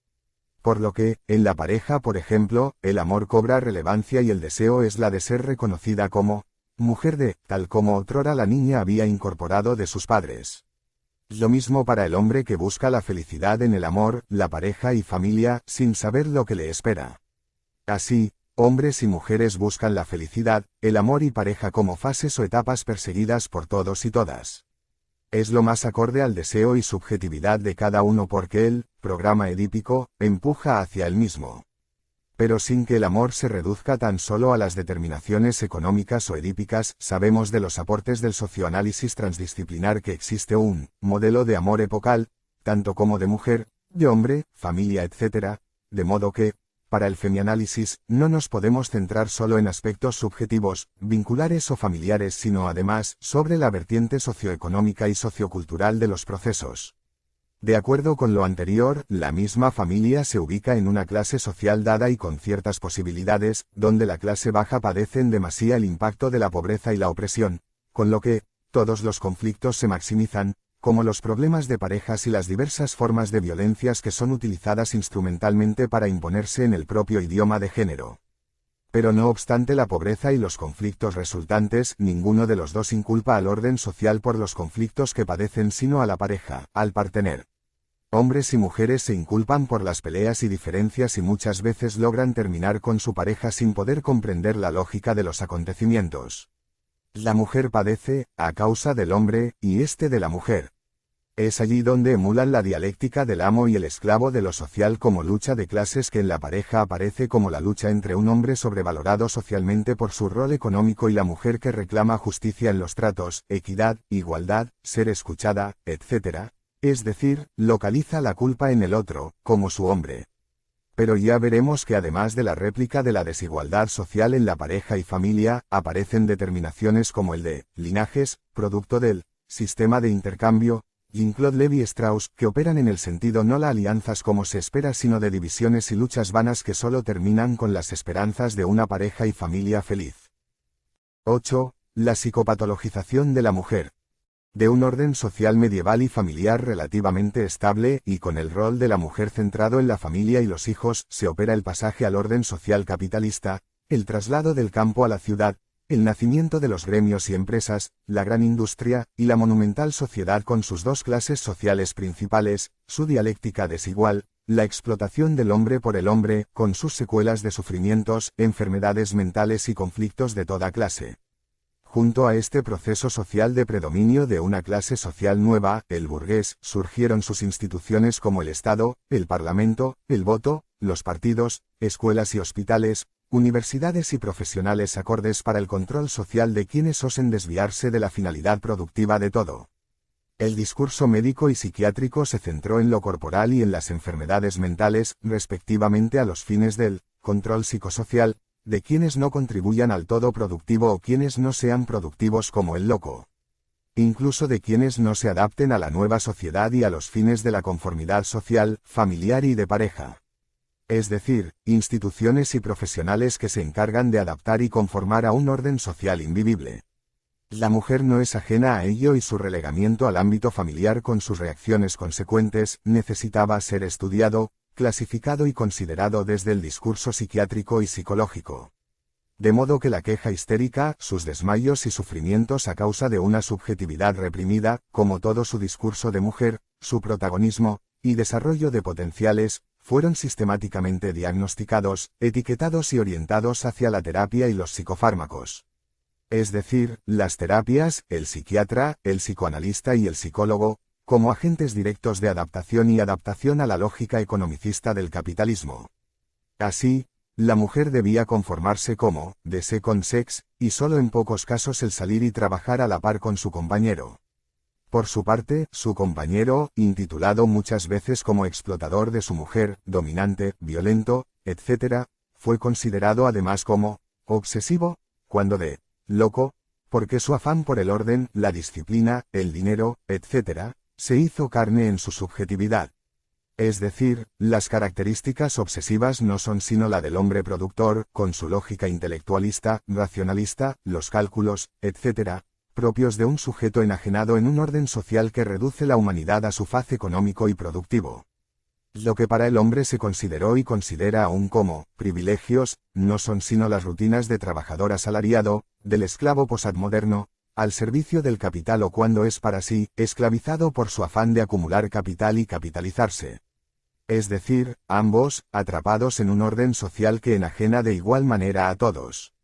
Por lo que, en la pareja, por ejemplo, el amor cobra relevancia y el deseo es la de ser reconocida como mujer de, tal como otrora la niña había incorporado de sus padres. Lo mismo para el hombre que busca la felicidad en el amor, la pareja y familia, sin saber lo que le espera. Así, hombres y mujeres buscan la felicidad, el amor y pareja como fases o etapas perseguidas por todos y todas. Es lo más acorde al deseo y subjetividad de cada uno porque el programa edípico empuja hacia el mismo. Pero sin que el amor se reduzca tan solo a las determinaciones económicas o edípicas, sabemos de los aportes del socioanálisis transdisciplinar que existe un modelo de amor epocal, tanto como de mujer, de hombre, familia, etc., de modo que, para el femianálisis, no nos podemos centrar solo en aspectos subjetivos, vinculares o familiares, sino además sobre la vertiente socioeconómica y sociocultural de los procesos. De acuerdo con lo anterior, la misma familia se ubica en una clase social dada y con ciertas posibilidades, donde la clase baja padece en demasía el impacto de la pobreza y la opresión, con lo que, todos los conflictos se maximizan, como los problemas de parejas y las diversas formas de violencias que son utilizadas instrumentalmente para imponerse en el propio idioma de género. Pero no obstante la pobreza y los conflictos resultantes, ninguno de los dos inculpa al orden social por los conflictos que padecen sino a la pareja, al partener. Hombres y mujeres se inculpan por las peleas y diferencias y muchas veces logran terminar con su pareja sin poder comprender la lógica de los acontecimientos. La mujer padece, a causa del hombre, y éste de la mujer. Es allí donde emulan la dialéctica del amo y el esclavo de lo social como lucha de clases que en la pareja aparece como la lucha entre un hombre sobrevalorado socialmente por su rol económico y la mujer que reclama justicia en los tratos, equidad, igualdad, ser escuchada, etc., es decir, localiza la culpa en el otro, como su hombre. Pero ya veremos que además de la réplica de la desigualdad social en la pareja y familia, aparecen determinaciones como el de linajes, producto del sistema de intercambio, Jean-Claude Lévi-Strauss, que operan en el sentido no la alianzas como se espera sino de divisiones y luchas vanas que solo terminan con las esperanzas de una pareja y familia feliz. 8. La psicopatologización de la mujer. De un orden social medieval y familiar relativamente estable, y con el rol de la mujer centrado en la familia y los hijos, se opera el pasaje al orden social capitalista, el traslado del campo a la ciudad, el nacimiento de los gremios y empresas, la gran industria, y la monumental sociedad con sus dos clases sociales principales, su dialéctica desigual, la explotación del hombre por el hombre, con sus secuelas de sufrimientos, enfermedades mentales y conflictos de toda clase. Junto a este proceso social de predominio de una clase social nueva, el burgués, surgieron sus instituciones como el Estado, el Parlamento, el voto, los partidos, escuelas y hospitales, universidades y profesionales acordes para el control social de quienes osen desviarse de la finalidad productiva de todo. El discurso médico y psiquiátrico se centró en lo corporal y en las enfermedades mentales, respectivamente a los fines del control psicosocial, de quienes no contribuyan al todo productivo o quienes no sean productivos como el loco. Incluso de quienes no se adapten a la nueva sociedad y a los fines de la conformidad social, familiar y de pareja. Es decir, instituciones y profesionales que se encargan de adaptar y conformar a un orden social invivible. La mujer no es ajena a ello y su relegamiento al ámbito familiar con sus reacciones consecuentes necesitaba ser estudiado, clasificado y considerado desde el discurso psiquiátrico y psicológico. De modo que la queja histérica, sus desmayos y sufrimientos a causa de una subjetividad reprimida, como todo su discurso de mujer, su protagonismo y desarrollo de potenciales, fueron sistemáticamente diagnosticados, etiquetados y orientados hacia la terapia y los psicofármacos. Es decir, las terapias, el psiquiatra, el psicoanalista y el psicólogo, como agentes directos de adaptación y adaptación a la lógica economicista del capitalismo. Así, la mujer debía conformarse como the second sex, y solo en pocos casos el salir y trabajar a la par con su compañero. Por su parte, su compañero, intitulado muchas veces como explotador de su mujer, dominante, violento, etc., fue considerado además como obsesivo, cuando de loco, porque su afán por el orden, la disciplina, el dinero, etc., se hizo carne en su subjetividad. Es decir, las características obsesivas no son sino la del hombre productor, con su lógica intelectualista, racionalista, los cálculos, etc., propios de un sujeto enajenado en un orden social que reduce la humanidad a su faz económico y productivo. Lo que para el hombre se consideró y considera aún como privilegios, no son sino las rutinas de trabajador asalariado, del esclavo posmoderno, al servicio del capital o cuando es para sí, esclavizado por su afán de acumular capital y capitalizarse. Es decir, ambos, atrapados en un orden social que enajena de igual manera a todos.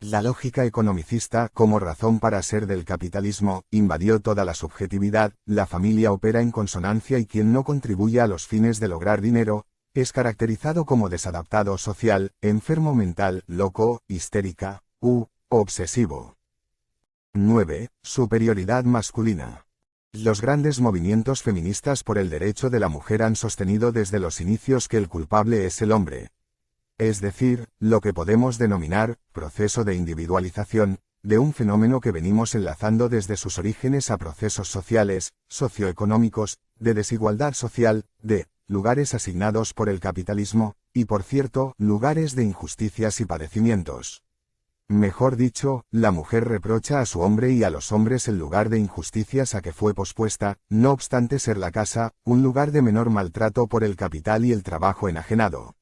La lógica economicista, como razón para ser del capitalismo, invadió toda la subjetividad, la familia opera en consonancia y quien no contribuye a los fines de lograr dinero, es caracterizado como desadaptado social, enfermo mental, loco, histérica, u obsesivo. 9. Superioridad masculina. Los grandes movimientos feministas por el derecho de la mujer han sostenido desde los inicios que el culpable es el hombre. Es decir, lo que podemos denominar proceso de individualización, de un fenómeno que venimos enlazando desde sus orígenes a procesos sociales, socioeconómicos, de desigualdad social, de lugares asignados por el capitalismo, y por cierto, lugares de injusticias y padecimientos. Mejor dicho, la mujer reprocha a su hombre y a los hombres el lugar de injusticias a que fue pospuesta, no obstante ser la casa, un lugar de menor maltrato por el capital y el trabajo enajenado.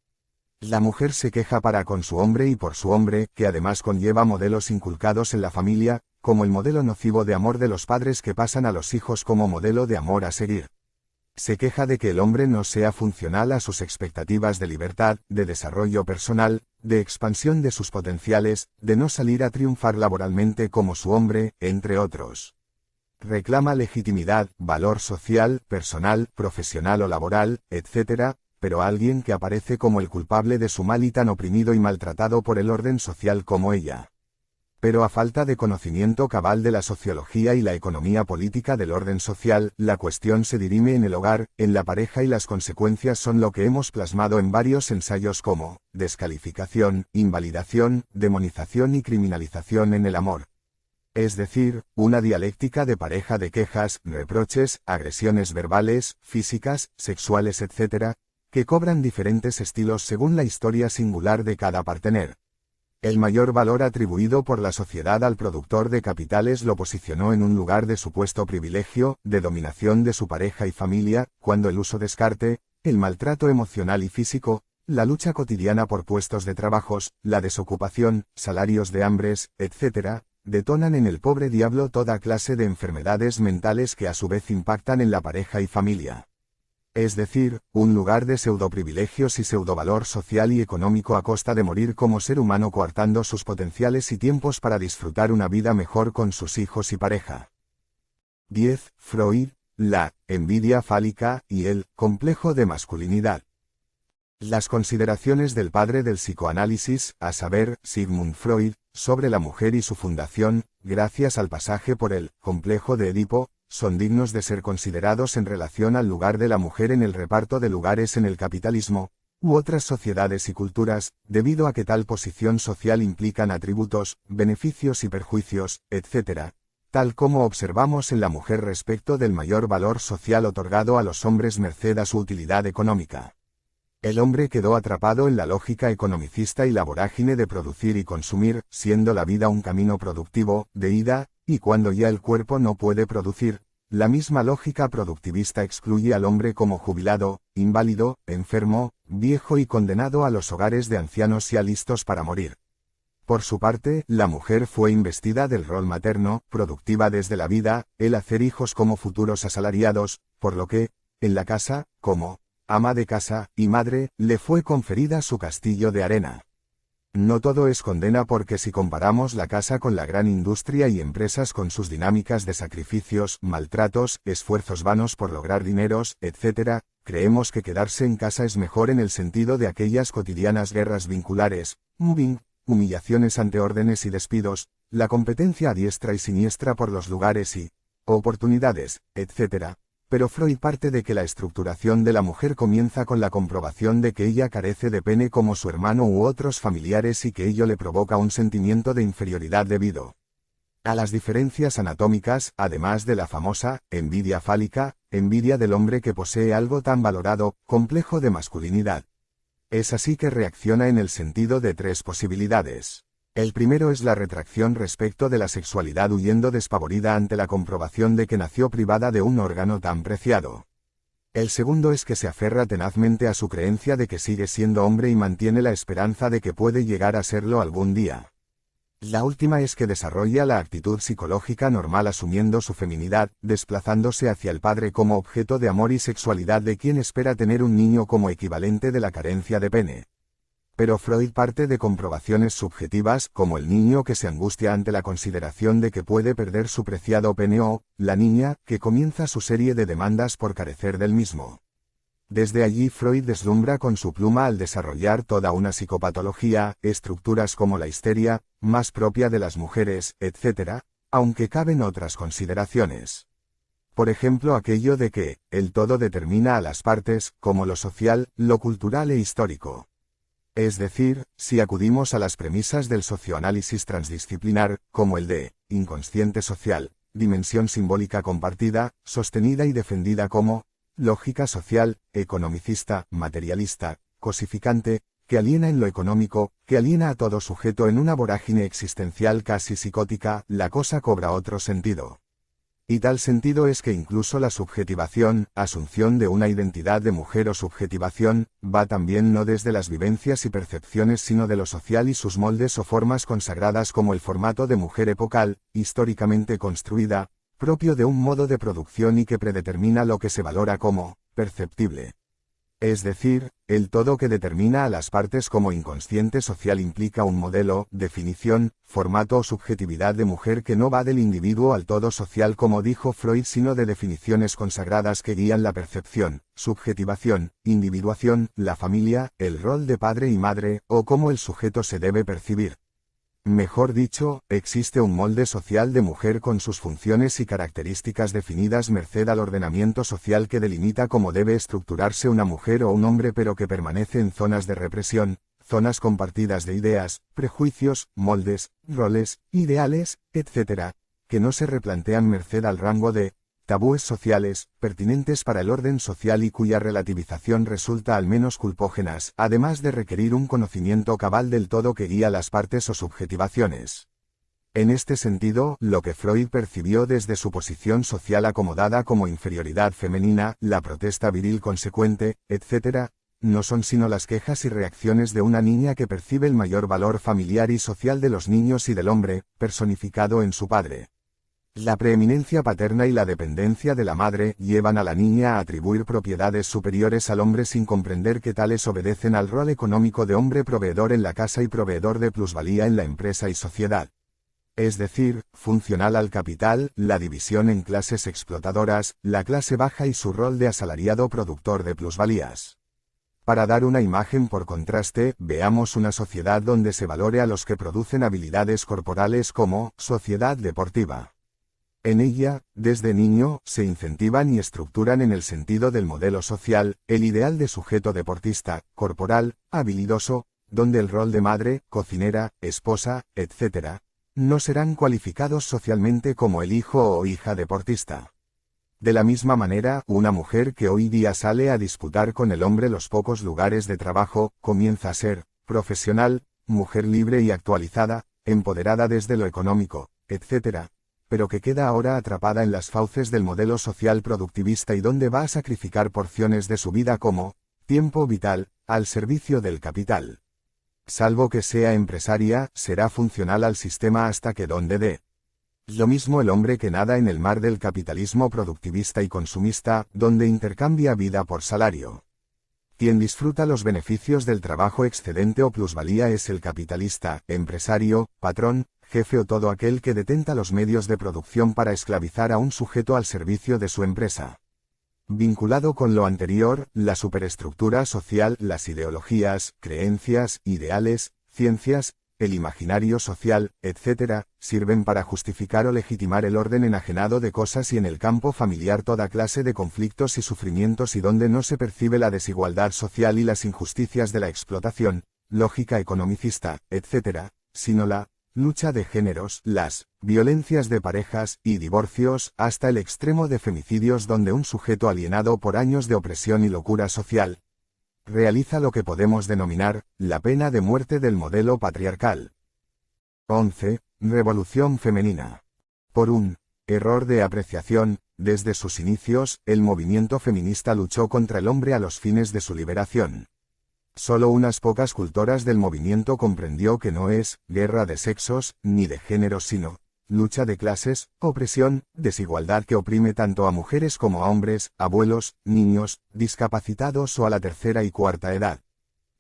La mujer se queja para con su hombre y por su hombre, que además conlleva modelos inculcados en la familia, como el modelo nocivo de amor de los padres que pasan a los hijos como modelo de amor a seguir. Se queja de que el hombre no sea funcional a sus expectativas de libertad, de desarrollo personal, de expansión de sus potenciales, de no salir a triunfar laboralmente como su hombre, entre otros. Reclama legitimidad, valor social, personal, profesional o laboral, etc., pero alguien que aparece como el culpable de su mal y tan oprimido y maltratado por el orden social como ella. Pero a falta de conocimiento cabal de la sociología y la economía política del orden social, la cuestión se dirime en el hogar, en la pareja y las consecuencias son lo que hemos plasmado en varios ensayos como descalificación, invalidación, demonización y criminalización en el amor. Es decir, una dialéctica de pareja de quejas, reproches, agresiones verbales, físicas, sexuales, etc., que cobran diferentes estilos según la historia singular de cada partener. El mayor valor atribuido por la sociedad al productor de capitales lo posicionó en un lugar de supuesto privilegio, de dominación de su pareja y familia, cuando el uso descarte, el maltrato emocional y físico, la lucha cotidiana por puestos de trabajos, la desocupación, salarios de hambres, etc., detonan en el pobre diablo toda clase de enfermedades mentales que a su vez impactan en la pareja y familia. Es decir, un lugar de pseudoprivilegios y pseudovalor social y económico a costa de morir como ser humano coartando sus potenciales y tiempos para disfrutar una vida mejor con sus hijos y pareja. 10. Freud, la envidia fálica y el complejo de masculinidad. Las consideraciones del padre del psicoanálisis, a saber, Sigmund Freud, sobre la mujer y su fundación, gracias al pasaje por el complejo de Edipo, son dignos de ser considerados en relación al lugar de la mujer en el reparto de lugares en el capitalismo, u otras sociedades y culturas, debido a que tal posición social implican atributos, beneficios y perjuicios, etc., tal como observamos en la mujer respecto del mayor valor social otorgado a los hombres merced a su utilidad económica. El hombre quedó atrapado en la lógica economicista y la vorágine de producir y consumir, siendo la vida un camino productivo, de ida, y cuando ya el cuerpo no puede producir, la misma lógica productivista excluye al hombre como jubilado, inválido, enfermo, viejo y condenado a los hogares de ancianos ya listos para morir. Por su parte, la mujer fue investida del rol materno, productiva desde la vida, el hacer hijos como futuros asalariados, por lo que, en la casa, como ama de casa y madre, le fue conferida su castillo de arena. No todo es condena porque si comparamos la casa con la gran industria y empresas con sus dinámicas de sacrificios, maltratos, esfuerzos vanos por lograr dineros, etc., creemos que quedarse en casa es mejor en el sentido de aquellas cotidianas guerras vinculares, mobbing, humillaciones ante órdenes y despidos, la competencia a diestra y siniestra por los lugares y oportunidades, etc., pero Freud parte de que la estructuración de la mujer comienza con la comprobación de que ella carece de pene como su hermano u otros familiares y que ello le provoca un sentimiento de inferioridad debido a las diferencias anatómicas, además de la famosa envidia fálica, envidia del hombre que posee algo tan valorado, complejo de masculinidad. Es así que reacciona en el sentido de tres posibilidades. El primero es la retracción respecto de la sexualidad huyendo despavorida ante la comprobación de que nació privada de un órgano tan preciado. El segundo es que se aferra tenazmente a su creencia de que sigue siendo hombre y mantiene la esperanza de que puede llegar a serlo algún día. La última es que desarrolla la actitud psicológica normal asumiendo su feminidad, desplazándose hacia el padre como objeto de amor y sexualidad de quien espera tener un niño como equivalente de la carencia de pene. Pero Freud parte de comprobaciones subjetivas, como el niño que se angustia ante la consideración de que puede perder su preciado pene o la niña, que comienza su serie de demandas por carecer del mismo. Desde allí Freud deslumbra con su pluma al desarrollar toda una psicopatología, estructuras como la histeria, más propia de las mujeres, etc., aunque caben otras consideraciones. Por ejemplo aquello de que, el todo determina a las partes, como lo social, lo cultural e histórico. Es decir, si acudimos a las premisas del socioanálisis transdisciplinar, como el de inconsciente social, dimensión simbólica compartida, sostenida y defendida como lógica social, economicista, materialista, cosificante, que aliena en lo económico, que aliena a todo sujeto en una vorágine existencial casi psicótica, la cosa cobra otro sentido. Y tal sentido es que incluso la subjetivación, asunción de una identidad de mujer o subjetivación, va también no desde las vivencias y percepciones sino de lo social y sus moldes o formas consagradas como el formato de mujer epocal, históricamente construida, propio de un modo de producción y que predetermina lo que se valora como perceptible. Es decir, el todo que determina a las partes como inconsciente social implica un modelo, definición, formato o subjetividad de mujer que no va del individuo al todo social como dijo Freud sino de definiciones consagradas que guían la percepción, subjetivación, individuación, la familia, el rol de padre y madre, o cómo el sujeto se debe percibir. Mejor dicho, existe un molde social de mujer con sus funciones y características definidas merced al ordenamiento social que delimita cómo debe estructurarse una mujer o un hombre pero que permanece en zonas de represión, zonas compartidas de ideas, prejuicios, moldes, roles, ideales, etc., que no se replantean merced al rango de tabúes sociales, pertinentes para el orden social y cuya relativización resulta al menos culpógenas, además de requerir un conocimiento cabal del todo que guía las partes o subjetivaciones. En este sentido, lo que Freud percibió desde su posición social acomodada como inferioridad femenina, la protesta viril consecuente, etc., no son sino las quejas y reacciones de una niña que percibe el mayor valor familiar y social de los niños y del hombre, personificado en su padre. La preeminencia paterna y la dependencia de la madre llevan a la niña a atribuir propiedades superiores al hombre sin comprender que tales obedecen al rol económico de hombre proveedor en la casa y proveedor de plusvalía en la empresa y sociedad. Es decir, funcional al capital, la división en clases explotadoras, la clase baja y su rol de asalariado productor de plusvalías. Para dar una imagen por contraste, veamos una sociedad donde se valore a los que producen habilidades corporales como sociedad deportiva. En ella, desde niño, se incentivan y estructuran en el sentido del modelo social, el ideal de sujeto deportista, corporal, habilidoso, donde el rol de madre, cocinera, esposa, etc., no serán cualificados socialmente como el hijo o hija deportista. De la misma manera, una mujer que hoy día sale a disputar con el hombre los pocos lugares de trabajo, comienza a ser profesional, mujer libre y actualizada, empoderada desde lo económico, etc., pero que queda ahora atrapada en las fauces del modelo social productivista y donde va a sacrificar porciones de su vida como tiempo vital, al servicio del capital. Salvo que sea empresaria, será funcional al sistema hasta que donde dé. Lo mismo el hombre que nada en el mar del capitalismo productivista y consumista, donde intercambia vida por salario. Quien disfruta los beneficios del trabajo excedente o plusvalía es el capitalista, empresario, patrón, jefe o todo aquel que detenta los medios de producción para esclavizar a un sujeto al servicio de su empresa. Vinculado con lo anterior, la superestructura social, las ideologías, creencias, ideales, ciencias, el imaginario social, etc., sirven para justificar o legitimar el orden enajenado de cosas y en el campo familiar toda clase de conflictos y sufrimientos y donde no se percibe la desigualdad social y las injusticias de la explotación, lógica economicista, etc., sino la lucha de géneros, las violencias de parejas y divorcios, hasta el extremo de femicidios donde un sujeto alienado por años de opresión y locura social realiza lo que podemos denominar la pena de muerte del modelo patriarcal. 11. Revolución femenina. Por un error de apreciación, desde sus inicios, el movimiento feminista luchó contra el hombre a los fines de su liberación. Solo unas pocas cultoras del movimiento comprendió que no es guerra de sexos, ni de géneros sino lucha de clases, opresión, desigualdad que oprime tanto a mujeres como a hombres, abuelos, niños, discapacitados o a la tercera y cuarta edad.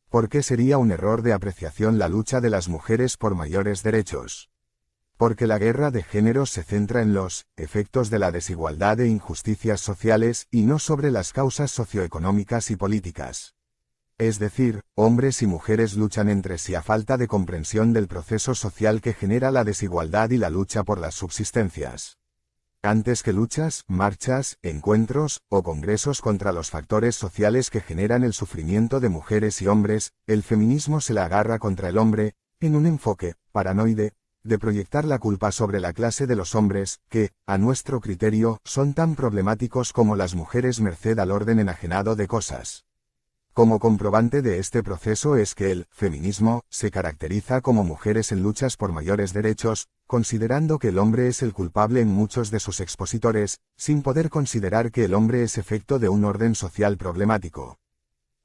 ¿Por qué sería un error de apreciación la lucha de las mujeres por mayores derechos? Porque la guerra de géneros se centra en los efectos de la desigualdad e injusticias sociales y no sobre las causas socioeconómicas y políticas. Es decir, hombres y mujeres luchan entre sí a falta de comprensión del proceso social que genera la desigualdad y la lucha por las subsistencias. Antes que luchas, marchas, encuentros o congresos contra los factores sociales que generan el sufrimiento de mujeres y hombres, el feminismo se la agarra contra el hombre, en un enfoque paranoide, de proyectar la culpa sobre la clase de los hombres, que, a nuestro criterio, son tan problemáticos como las mujeres merced al orden enajenado de cosas. Como comprobante de este proceso es que el feminismo se caracteriza como mujeres en luchas por mayores derechos, considerando que el hombre es el culpable en muchos de sus expositores, sin poder considerar que el hombre es efecto de un orden social problemático.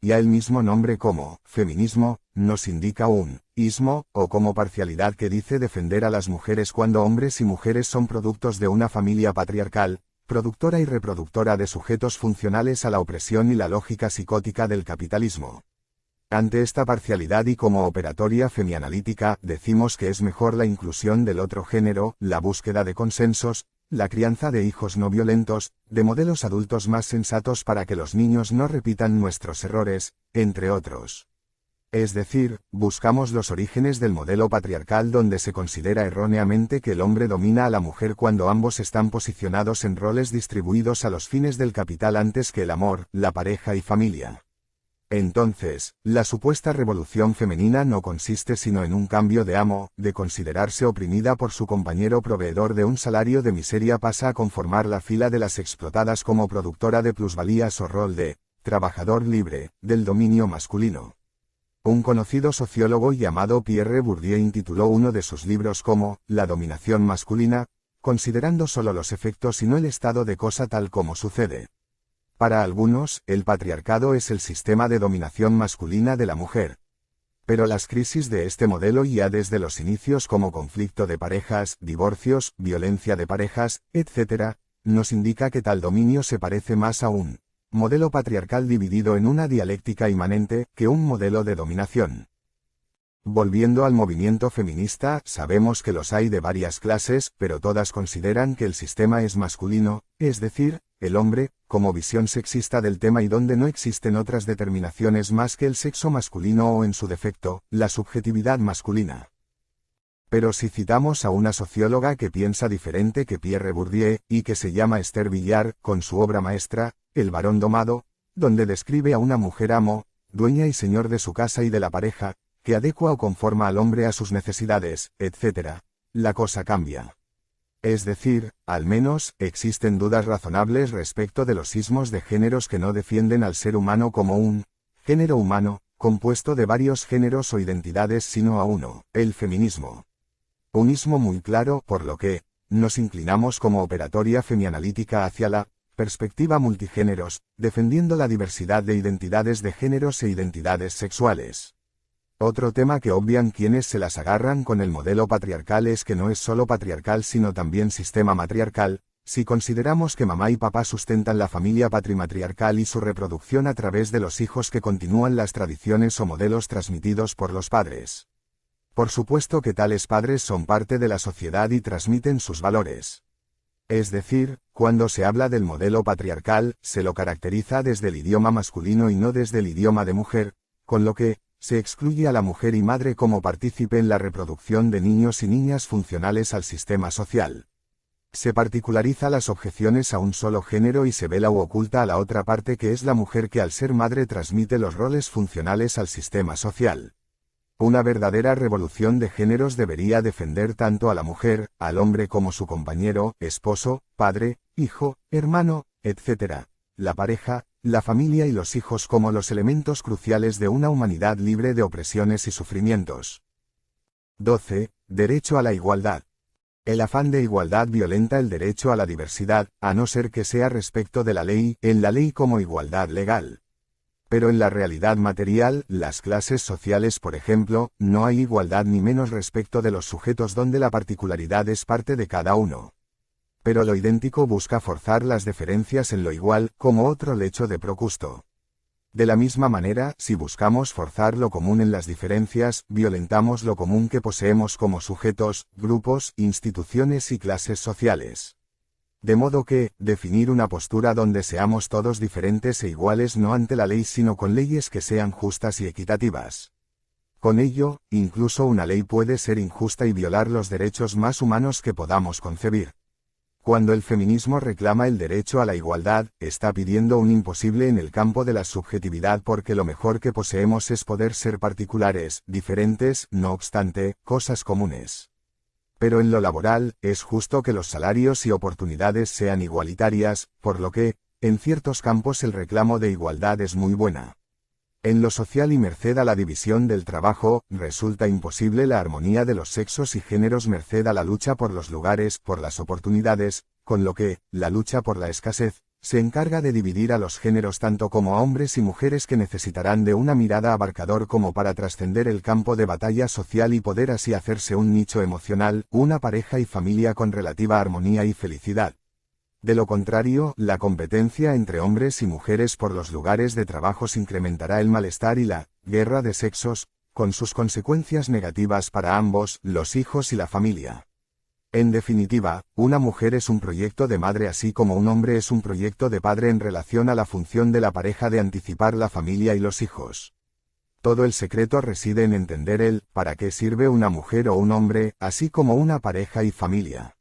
Ya el mismo nombre como feminismo nos indica un ismo, o como parcialidad que dice defender a las mujeres cuando hombres y mujeres son productos de una familia patriarcal, productora y reproductora de sujetos funcionales a la opresión y la lógica psicótica del capitalismo. Ante esta parcialidad y como operatoria femianalítica, decimos que es mejor la inclusión del otro género, la búsqueda de consensos, la crianza de hijos no violentos, de modelos adultos más sensatos para que los niños no repitan nuestros errores, entre otros. Es decir, buscamos los orígenes del modelo patriarcal donde se considera erróneamente que el hombre domina a la mujer cuando ambos están posicionados en roles distribuidos a los fines del capital antes que el amor, la pareja y familia. Entonces, la supuesta revolución femenina no consiste sino en un cambio de amo, de considerarse oprimida por su compañero proveedor de un salario de miseria pasa a conformar la fila de las explotadas como productora de plusvalías o rol de trabajador libre, del dominio masculino. Un conocido sociólogo llamado Pierre Bourdieu intituló uno de sus libros como La dominación masculina, considerando solo los efectos y no el estado de cosa tal como sucede. Para algunos, el patriarcado es el sistema de dominación masculina de la mujer. Pero las crisis de este modelo ya desde los inicios como conflicto de parejas, divorcios, violencia de parejas, etc., nos indica que tal dominio se parece más a un modelo patriarcal dividido en una dialéctica inmanente que un modelo de dominación. Volviendo al movimiento feminista, sabemos que los hay de varias clases, pero todas consideran que el sistema es masculino, es decir, el hombre, como visión sexista del tema y donde no existen otras determinaciones más que el sexo masculino o en su defecto, la subjetividad masculina. Pero si citamos a una socióloga que piensa diferente que Pierre Bourdieu, y que se llama Esther Villard, con su obra maestra, El varón domado, donde describe a una mujer amo, dueña y señor de su casa y de la pareja, que adecua o conforma al hombre a sus necesidades, etc., la cosa cambia. Es decir, al menos, existen dudas razonables respecto de los sismos de géneros que no defienden al ser humano como un género humano, compuesto de varios géneros o identidades, sino a uno, el feminismo. Un ismo muy claro, por lo que nos inclinamos como operatoria femianalítica hacia la perspectiva multigéneros, defendiendo la diversidad de identidades de géneros e identidades sexuales. Otro tema que obvian quienes se las agarran con el modelo patriarcal es que no es solo patriarcal sino también sistema matriarcal, si consideramos que mamá y papá sustentan la familia patrimatriarcal y su reproducción a través de los hijos que continúan las tradiciones o modelos transmitidos por los padres. Por supuesto que tales padres son parte de la sociedad y transmiten sus valores. Es decir, cuando se habla del modelo patriarcal, se lo caracteriza desde el idioma masculino y no desde el idioma de mujer, con lo que se excluye a la mujer y madre como partícipe en la reproducción de niños y niñas funcionales al sistema social. Se particulariza las objeciones a un solo género y se vela u oculta a la otra parte que es la mujer que al ser madre transmite los roles funcionales al sistema social. Una verdadera revolución de géneros debería defender tanto a la mujer, al hombre como su compañero, esposo, padre, hijo, hermano, etc., la pareja, la familia y los hijos como los elementos cruciales de una humanidad libre de opresiones y sufrimientos. 12. Derecho a la igualdad. El afán de igualdad violenta el derecho a la diversidad, a no ser que sea respecto de la ley, en la ley como igualdad legal. Pero en la realidad material, las clases sociales por ejemplo, no hay igualdad ni menos respecto de los sujetos donde la particularidad es parte de cada uno. Pero lo idéntico busca forzar las diferencias en lo igual, como otro lecho de Procusto. De la misma manera, si buscamos forzar lo común en las diferencias, violentamos lo común que poseemos como sujetos, grupos, instituciones y clases sociales. De modo que, definir una postura donde seamos todos diferentes e iguales no ante la ley sino con leyes que sean justas y equitativas. Con ello, incluso una ley puede ser injusta y violar los derechos más humanos que podamos concebir. Cuando el feminismo reclama el derecho a la igualdad, está pidiendo un imposible en el campo de la subjetividad porque lo mejor que poseemos es poder ser particulares, diferentes, no obstante, cosas comunes. Pero en lo laboral, es justo que los salarios y oportunidades sean igualitarias, por lo que, en ciertos campos el reclamo de igualdad es muy buena. En lo social y merced a la división del trabajo, resulta imposible la armonía de los sexos y géneros merced a la lucha por los lugares, por las oportunidades, con lo que, la lucha por la escasez, se encarga de dividir a los géneros tanto como a hombres y mujeres que necesitarán de una mirada abarcador como para trascender el campo de batalla social y poder así hacerse un nicho emocional, una pareja y familia con relativa armonía y felicidad. De lo contrario, la competencia entre hombres y mujeres por los lugares de trabajo incrementará el malestar y la guerra de sexos, con sus consecuencias negativas para ambos, los hijos y la familia. En definitiva, una mujer es un proyecto de madre así como un hombre es un proyecto de padre en relación a la función de la pareja de anticipar la familia y los hijos. Todo el secreto reside en entender el para qué sirve una mujer o un hombre, así como una pareja y familia.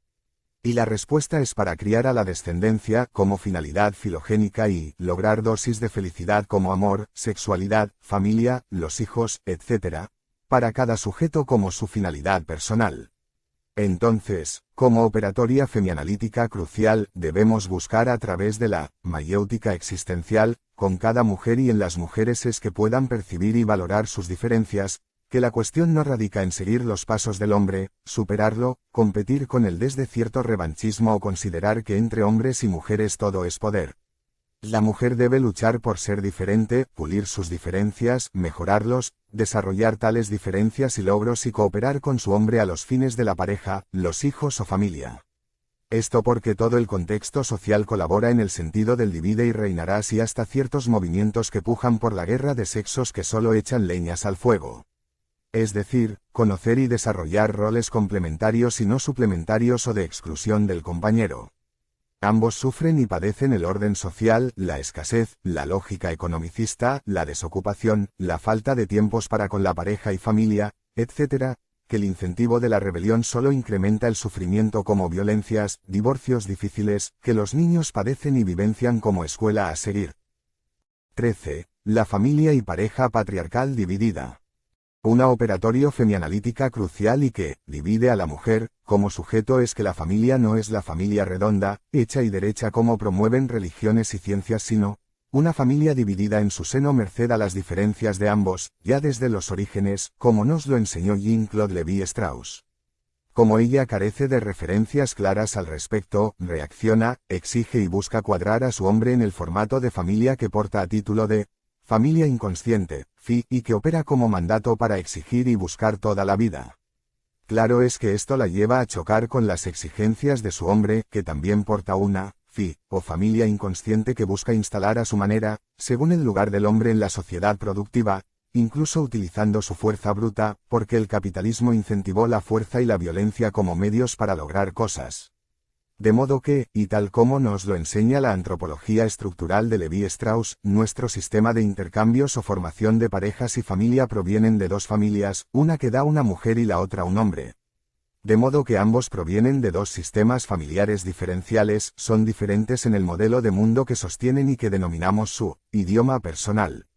Y la respuesta es para criar a la descendencia como finalidad filogénica y lograr dosis de felicidad como amor, sexualidad, familia, los hijos, etc., para cada sujeto como su finalidad personal. Entonces, como operatoria femianalítica crucial, debemos buscar a través de la mayéutica existencial, con cada mujer y en las mujeres es que puedan percibir y valorar sus diferencias, que la cuestión no radica en seguir los pasos del hombre, superarlo, competir con él desde cierto revanchismo o considerar que entre hombres y mujeres todo es poder. La mujer debe luchar por ser diferente, pulir sus diferencias, mejorarlos, desarrollar tales diferencias y logros y cooperar con su hombre a los fines de la pareja, los hijos o familia. Esto porque todo el contexto social colabora en el sentido del divide y reinará así hasta ciertos movimientos que pujan por la guerra de sexos que solo echan leñas al fuego. Es decir, conocer y desarrollar roles complementarios y no suplementarios o de exclusión del compañero. Ambos sufren y padecen el orden social, la escasez, la lógica economicista, la desocupación, la falta de tiempos para con la pareja y familia, etc., que el incentivo de la rebelión solo incrementa el sufrimiento como violencias, divorcios difíciles, que los niños padecen y vivencian como escuela a seguir. 13. La familia y pareja patriarcal dividida. Una operatorio femianalítica crucial y que divide a la mujer como sujeto es que la familia no es la familia redonda, hecha y derecha como promueven religiones y ciencias, sino una familia dividida en su seno merced a las diferencias de ambos, ya desde los orígenes, como nos lo enseñó Jean-Claude Lévi-Strauss. Como ella carece de referencias claras al respecto, reacciona, exige y busca cuadrar a su hombre en el formato de familia que porta a título de familia inconsciente, y que opera como mandato para exigir y buscar toda la vida. Claro es que esto la lleva a chocar con las exigencias de su hombre, que también porta una o familia inconsciente que busca instalar a su manera, según el lugar del hombre en la sociedad productiva, incluso utilizando su fuerza bruta, porque el capitalismo incentivó la fuerza y la violencia como medios para lograr cosas. De modo que, y tal como nos lo enseña la antropología estructural de Lévi-Strauss, nuestro sistema de intercambios o formación de parejas y familia provienen de dos familias, una que da una mujer y la otra un hombre. De modo que ambos provienen de dos sistemas familiares diferenciales, son diferentes en el modelo de mundo que sostienen y que denominamos su idioma personal.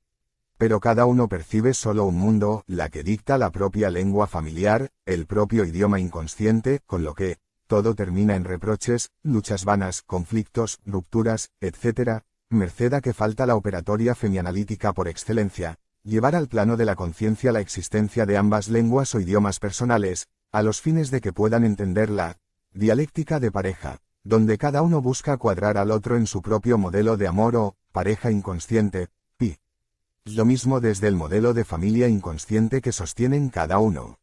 Pero cada uno percibe solo un mundo, la que dicta la propia lengua familiar, el propio idioma inconsciente, con lo que todo termina en reproches, luchas vanas, conflictos, rupturas, etc., merced a que falta la operatoria femianalítica por excelencia, llevar al plano de la conciencia la existencia de ambas lenguas o idiomas personales, a los fines de que puedan entender la dialéctica de pareja, donde cada uno busca cuadrar al otro en su propio modelo de amor o pareja inconsciente, lo mismo desde el modelo de familia inconsciente que sostienen cada uno.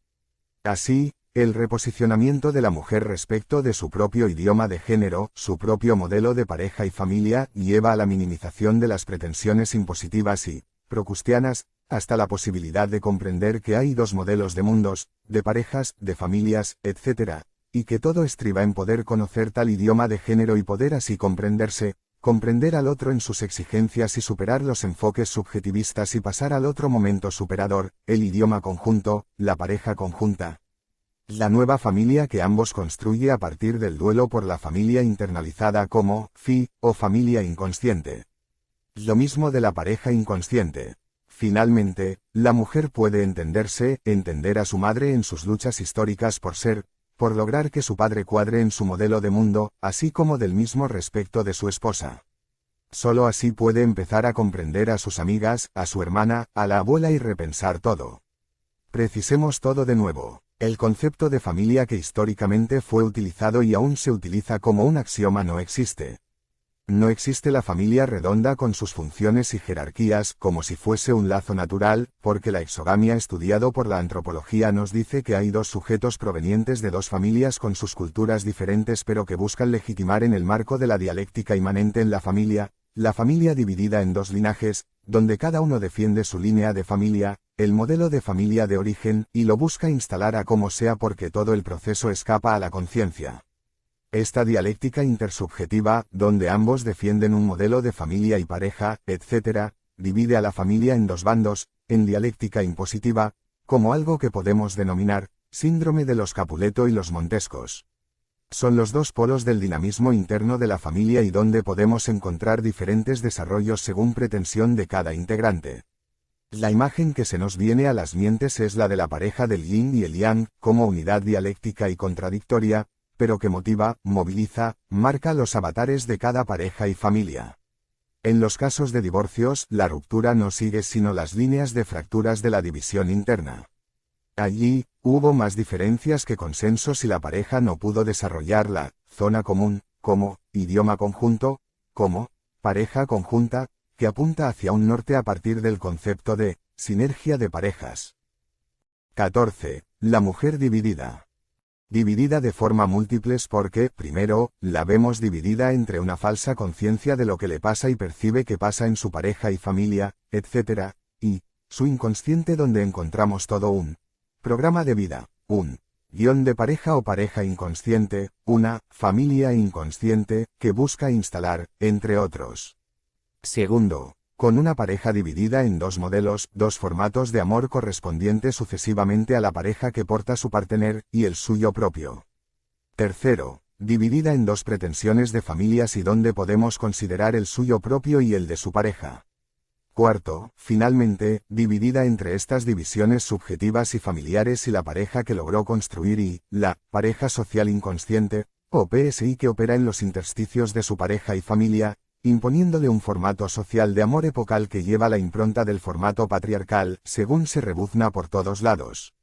Así, el reposicionamiento de la mujer respecto de su propio idioma de género, su propio modelo de pareja y familia, lleva a la minimización de las pretensiones impositivas y procustianas, hasta la posibilidad de comprender que hay dos modelos de mundos, de parejas, de familias, etc., y que todo estriba en poder conocer tal idioma de género y poder así comprenderse, comprender al otro en sus exigencias y superar los enfoques subjetivistas y pasar al otro momento superador, el idioma conjunto, la pareja conjunta. La nueva familia que ambos construye a partir del duelo por la familia internalizada como o familia inconsciente. Lo mismo de la pareja inconsciente. Finalmente, la mujer puede entender a su madre en sus luchas históricas por lograr que su padre cuadre en su modelo de mundo, así como del mismo respecto de su esposa. Solo así puede empezar a comprender a sus amigas, a su hermana, a la abuela y repensar todo. Precisemos todo de nuevo. El concepto de familia que históricamente fue utilizado y aún se utiliza como un axioma no existe. No existe la familia redonda con sus funciones y jerarquías como si fuese un lazo natural, porque la exogamia estudiado por la antropología nos dice que hay dos sujetos provenientes de dos familias con sus culturas diferentes pero que buscan legitimar en el marco de la dialéctica inmanente en la familia dividida en dos linajes, donde cada uno defiende su línea de familia, el modelo de familia de origen, y lo busca instalar a como sea porque todo el proceso escapa a la conciencia. Esta dialéctica intersubjetiva, donde ambos defienden un modelo de familia y pareja, etc., divide a la familia en dos bandos, en dialéctica impositiva, como algo que podemos denominar síndrome de los Capuleto y los Montescos. Son los dos polos del dinamismo interno de la familia y donde podemos encontrar diferentes desarrollos según pretensión de cada integrante. La imagen que se nos viene a las mentes es la de la pareja del yin y el yang, como unidad dialéctica y contradictoria, pero que motiva, moviliza, marca los avatares de cada pareja y familia. En los casos de divorcios, la ruptura no sigue sino las líneas de fracturas de la división interna. Allí, hubo más diferencias que consensos y la pareja no pudo desarrollar la zona común, como idioma conjunto, como pareja conjunta, que apunta hacia un norte a partir del concepto de sinergia de parejas. 14. La mujer dividida. Dividida de forma múltiples porque, primero, la vemos dividida entre una falsa conciencia de lo que le pasa y percibe que pasa en su pareja y familia, etc., y su inconsciente donde encontramos todo un programa de vida, un guión de pareja o pareja inconsciente, una familia inconsciente que busca instalar, entre otros. Segundo, con una pareja dividida en dos modelos, dos formatos de amor correspondientes sucesivamente a la pareja que porta su partener, y el suyo propio. Tercero, dividida en dos pretensiones de familias y donde podemos considerar el suyo propio y el de su pareja. Cuarto, finalmente, dividida entre estas divisiones subjetivas y familiares y la pareja que logró construir y, la pareja social inconsciente, o PSI que opera en los intersticios de su pareja y familia, imponiéndole un formato social de amor epocal que lleva la impronta del formato patriarcal, según se rebuzna por todos lados.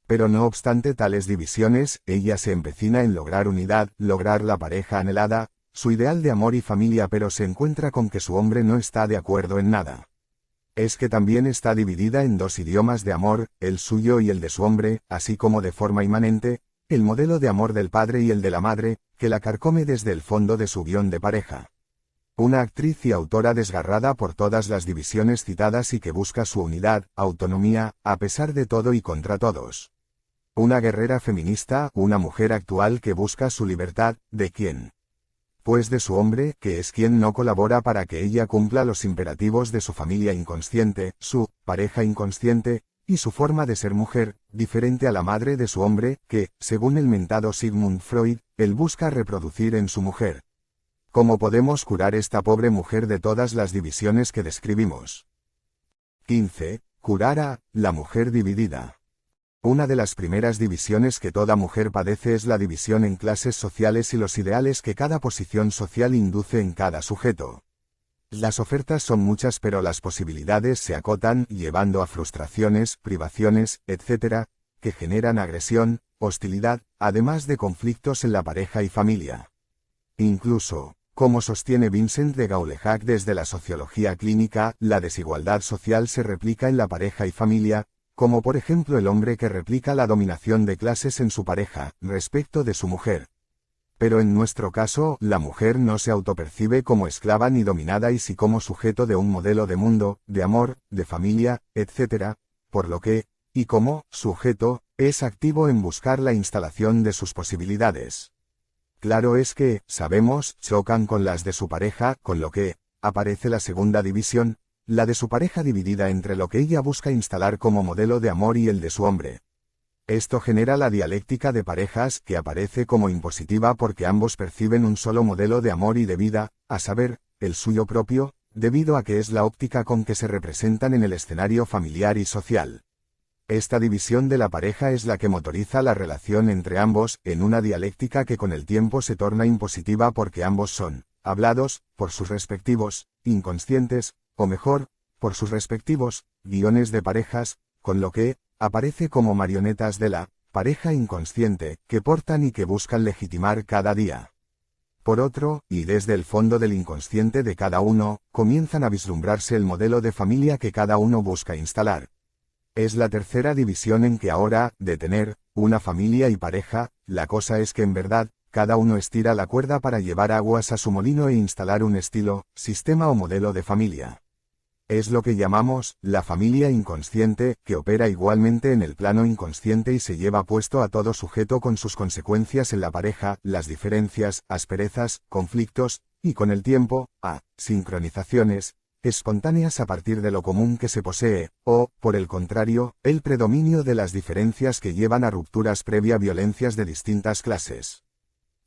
Pero no obstante tales divisiones, ella se empecina en lograr unidad, lograr la pareja anhelada, su ideal de amor y familia, pero se encuentra con que su hombre no está de acuerdo en nada. Es que también está dividida en dos idiomas de amor, el suyo y el de su hombre, así como de forma inmanente, el modelo de amor del padre y el de la madre, que la carcome desde el fondo de su guión de pareja. Una actriz y autora desgarrada por todas las divisiones citadas y que busca su unidad, autonomía, a pesar de todo y contra todos. Una guerrera feminista, una mujer actual que busca su libertad, ¿de quién? Pues de su hombre, que es quien no colabora para que ella cumpla los imperativos de su familia inconsciente, su pareja inconsciente, y su forma de ser mujer, diferente a la madre de su hombre, que, según el mentado Sigmund Freud, él busca reproducir en su mujer. ¿Cómo podemos curar esta pobre mujer de todas las divisiones que describimos? 15. Curar a la mujer dividida. Una de las primeras divisiones que toda mujer padece es la división en clases sociales y los ideales que cada posición social induce en cada sujeto. Las ofertas son muchas, pero las posibilidades se acotan, llevando a frustraciones, privaciones, etc., que generan agresión, hostilidad, además de conflictos en la pareja y familia. Incluso, como sostiene Vincent de Gaulehac desde la sociología clínica, la desigualdad social se replica en la pareja y familia, como por ejemplo el hombre que replica la dominación de clases en su pareja, respecto de su mujer. Pero en nuestro caso, la mujer no se autopercibe como esclava ni dominada y sí como sujeto de un modelo de mundo, de amor, de familia, etc., por lo que, y como sujeto, es activo en buscar la instalación de sus posibilidades. Claro es que, sabemos, chocan con las de su pareja, con lo que, aparece la segunda división, la de su pareja dividida entre lo que ella busca instalar como modelo de amor y el de su hombre. Esto genera la dialéctica de parejas, que aparece como impositiva porque ambos perciben un solo modelo de amor y de vida, a saber, el suyo propio, debido a que es la óptica con que se representan en el escenario familiar y social. Esta división de la pareja es la que motoriza la relación entre ambos, en una dialéctica que con el tiempo se torna impositiva porque ambos son hablados por sus respectivos inconscientes, o mejor, por sus respectivos guiones de parejas, con lo que aparece como marionetas de la pareja inconsciente, que portan y que buscan legitimar cada día. Por otro, y desde el fondo del inconsciente de cada uno, comienzan a vislumbrarse el modelo de familia que cada uno busca instalar. Es la tercera división en que ahora, de tener una familia y pareja, la cosa es que en verdad, cada uno estira la cuerda para llevar aguas a su molino e instalar un estilo, sistema o modelo de familia. Es lo que llamamos la familia inconsciente, que opera igualmente en el plano inconsciente y se lleva puesto a todo sujeto con sus consecuencias en la pareja, las diferencias, asperezas, conflictos, y con el tiempo, a sincronizaciones espontáneas a partir de lo común que se posee, o, por el contrario, el predominio de las diferencias que llevan a rupturas previa violencias de distintas clases.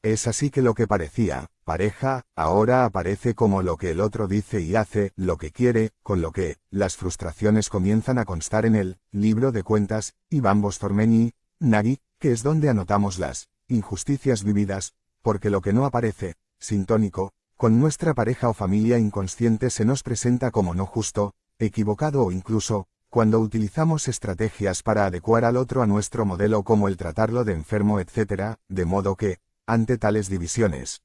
Es así que lo que parecía pareja, ahora aparece como lo que el otro dice y hace, lo que quiere, con lo que las frustraciones comienzan a constar en el libro de cuentas, y Bambos Formeni, Nagi, que es donde anotamos las injusticias vividas, porque lo que no aparece, sintónico, con nuestra pareja o familia inconsciente se nos presenta como no justo, equivocado o incluso, cuando utilizamos estrategias para adecuar al otro a nuestro modelo como el tratarlo de enfermo, etc., de modo que, ante tales divisiones,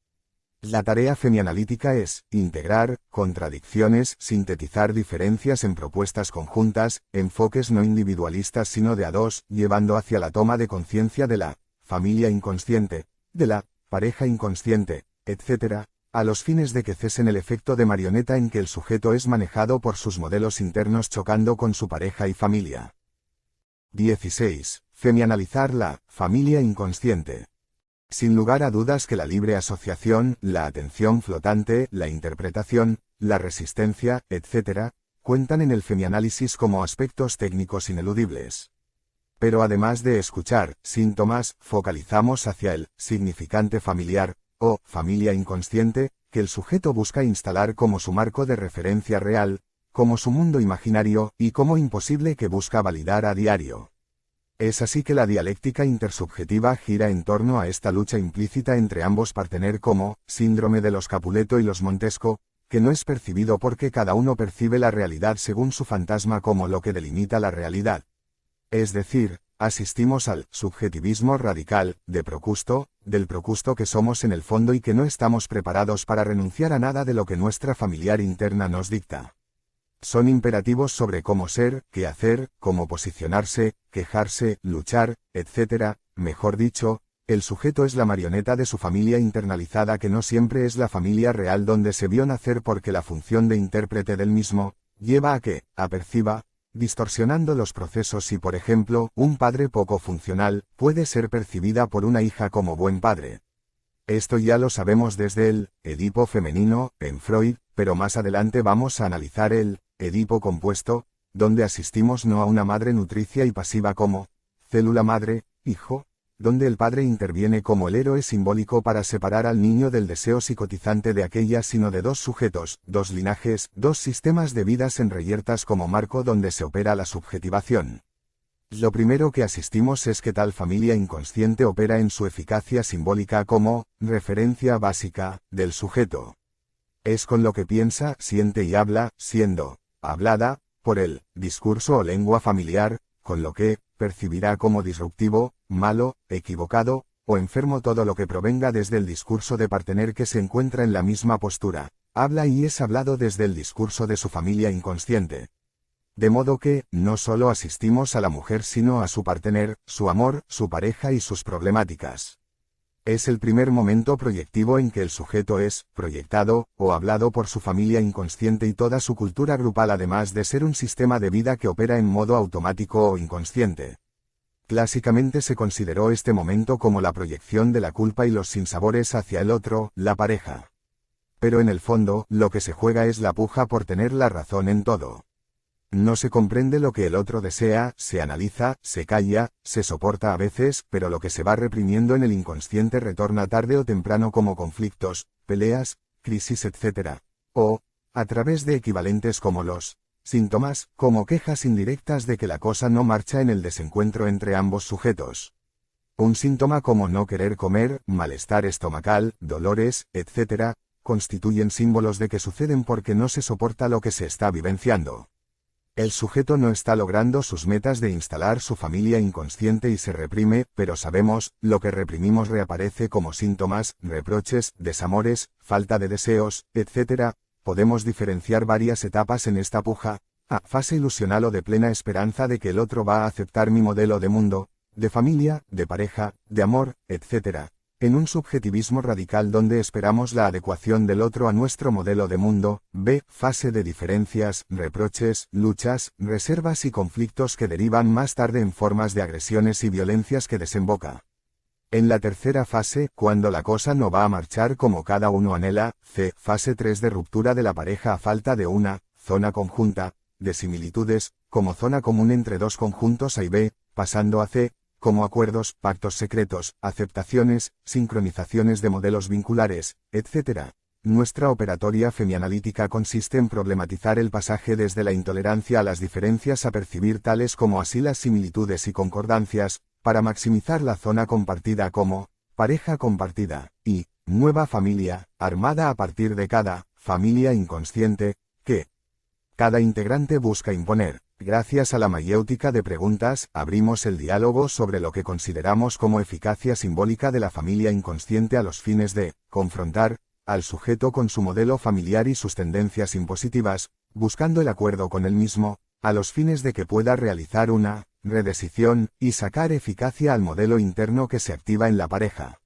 la tarea femianalítica es integrar contradicciones, sintetizar diferencias en propuestas conjuntas, enfoques no individualistas sino de a dos, llevando hacia la toma de conciencia de la familia inconsciente, de la pareja inconsciente, etc., a los fines de que cesen el efecto de marioneta en que el sujeto es manejado por sus modelos internos chocando con su pareja y familia. 16. Femianalizar la familia inconsciente. Sin lugar a dudas que la libre asociación, la atención flotante, la interpretación, la resistencia, etc., cuentan en el femianálisis como aspectos técnicos ineludibles. Pero además de escuchar síntomas, focalizamos hacia el significante familiar, o familia inconsciente, que el sujeto busca instalar como su marco de referencia real, como su mundo imaginario, y como imposible que busca validar a diario. Es así que la dialéctica intersubjetiva gira en torno a esta lucha implícita entre ambos partener como síndrome de los Capuleto y los Montesco, que no es percibido porque cada uno percibe la realidad según su fantasma como lo que delimita la realidad. Es decir, asistimos al subjetivismo radical, de Procusto, del Procusto que somos en el fondo y que no estamos preparados para renunciar a nada de lo que nuestra familiar interna nos dicta. Son imperativos sobre cómo ser, qué hacer, cómo posicionarse, quejarse, luchar, etc. Mejor dicho, el sujeto es la marioneta de su familia internalizada que no siempre es la familia real donde se vio nacer porque la función de intérprete del mismo, lleva a que, aperciba, distorsionando los procesos y por ejemplo, un padre poco funcional, puede ser percibida por una hija como buen padre. Esto ya lo sabemos desde el Edipo femenino, en Freud, pero más adelante vamos a analizar el Edipo compuesto, donde asistimos no a una madre nutricia y pasiva como célula madre, hijo, donde el padre interviene como el héroe simbólico para separar al niño del deseo psicotizante de aquella, sino de dos sujetos, dos linajes, dos sistemas de vidas enreyertas como marco donde se opera la subjetivación. Lo primero que asistimos es que tal familia inconsciente opera en su eficacia simbólica como referencia básica del sujeto. Es con lo que piensa, siente y habla, siendo hablada por el discurso o lengua familiar, con lo que percibirá como disruptivo, malo, equivocado, o enfermo todo lo que provenga desde el discurso de partener que se encuentra en la misma postura, habla y es hablado desde el discurso de su familia inconsciente. De modo que, no solo asistimos a la mujer sino a su partener, su amor, su pareja y sus problemáticas. Es el primer momento proyectivo en que el sujeto es proyectado o hablado por su familia inconsciente y toda su cultura grupal además de ser un sistema de vida que opera en modo automático o inconsciente. Clásicamente se consideró este momento como la proyección de la culpa y los sinsabores hacia el otro, la pareja. Pero en el fondo, lo que se juega es la puja por tener la razón en todo. No se comprende lo que el otro desea, se analiza, se calla, se soporta a veces, pero lo que se va reprimiendo en el inconsciente retorna tarde o temprano como conflictos, peleas, crisis, etc. O, a través de equivalentes como los síntomas, como quejas indirectas de que la cosa no marcha en el desencuentro entre ambos sujetos. Un síntoma como no querer comer, malestar estomacal, dolores, etc., constituyen símbolos de que suceden porque no se soporta lo que se está vivenciando. El sujeto no está logrando sus metas de instalar su familia inconsciente y se reprime, pero sabemos, lo que reprimimos reaparece como síntomas, reproches, desamores, falta de deseos, etc. Podemos diferenciar varias etapas en esta puja, a fase ilusional o de plena esperanza de que el otro va a aceptar mi modelo de mundo, de familia, de pareja, de amor, etc. En un subjetivismo radical donde esperamos la adecuación del otro a nuestro modelo de mundo, b. Fase de diferencias, reproches, luchas, reservas y conflictos que derivan más tarde en formas de agresiones y violencias que desemboca. En la tercera fase, cuando la cosa no va a marchar como cada uno anhela, c. Fase 3 de ruptura de la pareja a falta de una zona conjunta, de similitudes, como zona común entre dos conjuntos A y B, pasando a c. Como acuerdos, pactos secretos, aceptaciones, sincronizaciones de modelos vinculares, etc. Nuestra operatoria femianalítica consiste en problematizar el pasaje desde la intolerancia a las diferencias a percibir tales como así las similitudes y concordancias, para maximizar la zona compartida como pareja compartida, y nueva familia, armada a partir de cada familia inconsciente, que cada integrante busca imponer. Gracias a la mayéutica de preguntas, abrimos el diálogo sobre lo que consideramos como eficacia simbólica de la familia inconsciente a los fines de confrontar al sujeto con su modelo familiar y sus tendencias impositivas, buscando el acuerdo con él mismo, a los fines de que pueda realizar una redecisión y sacar eficacia al modelo interno que se activa en la pareja.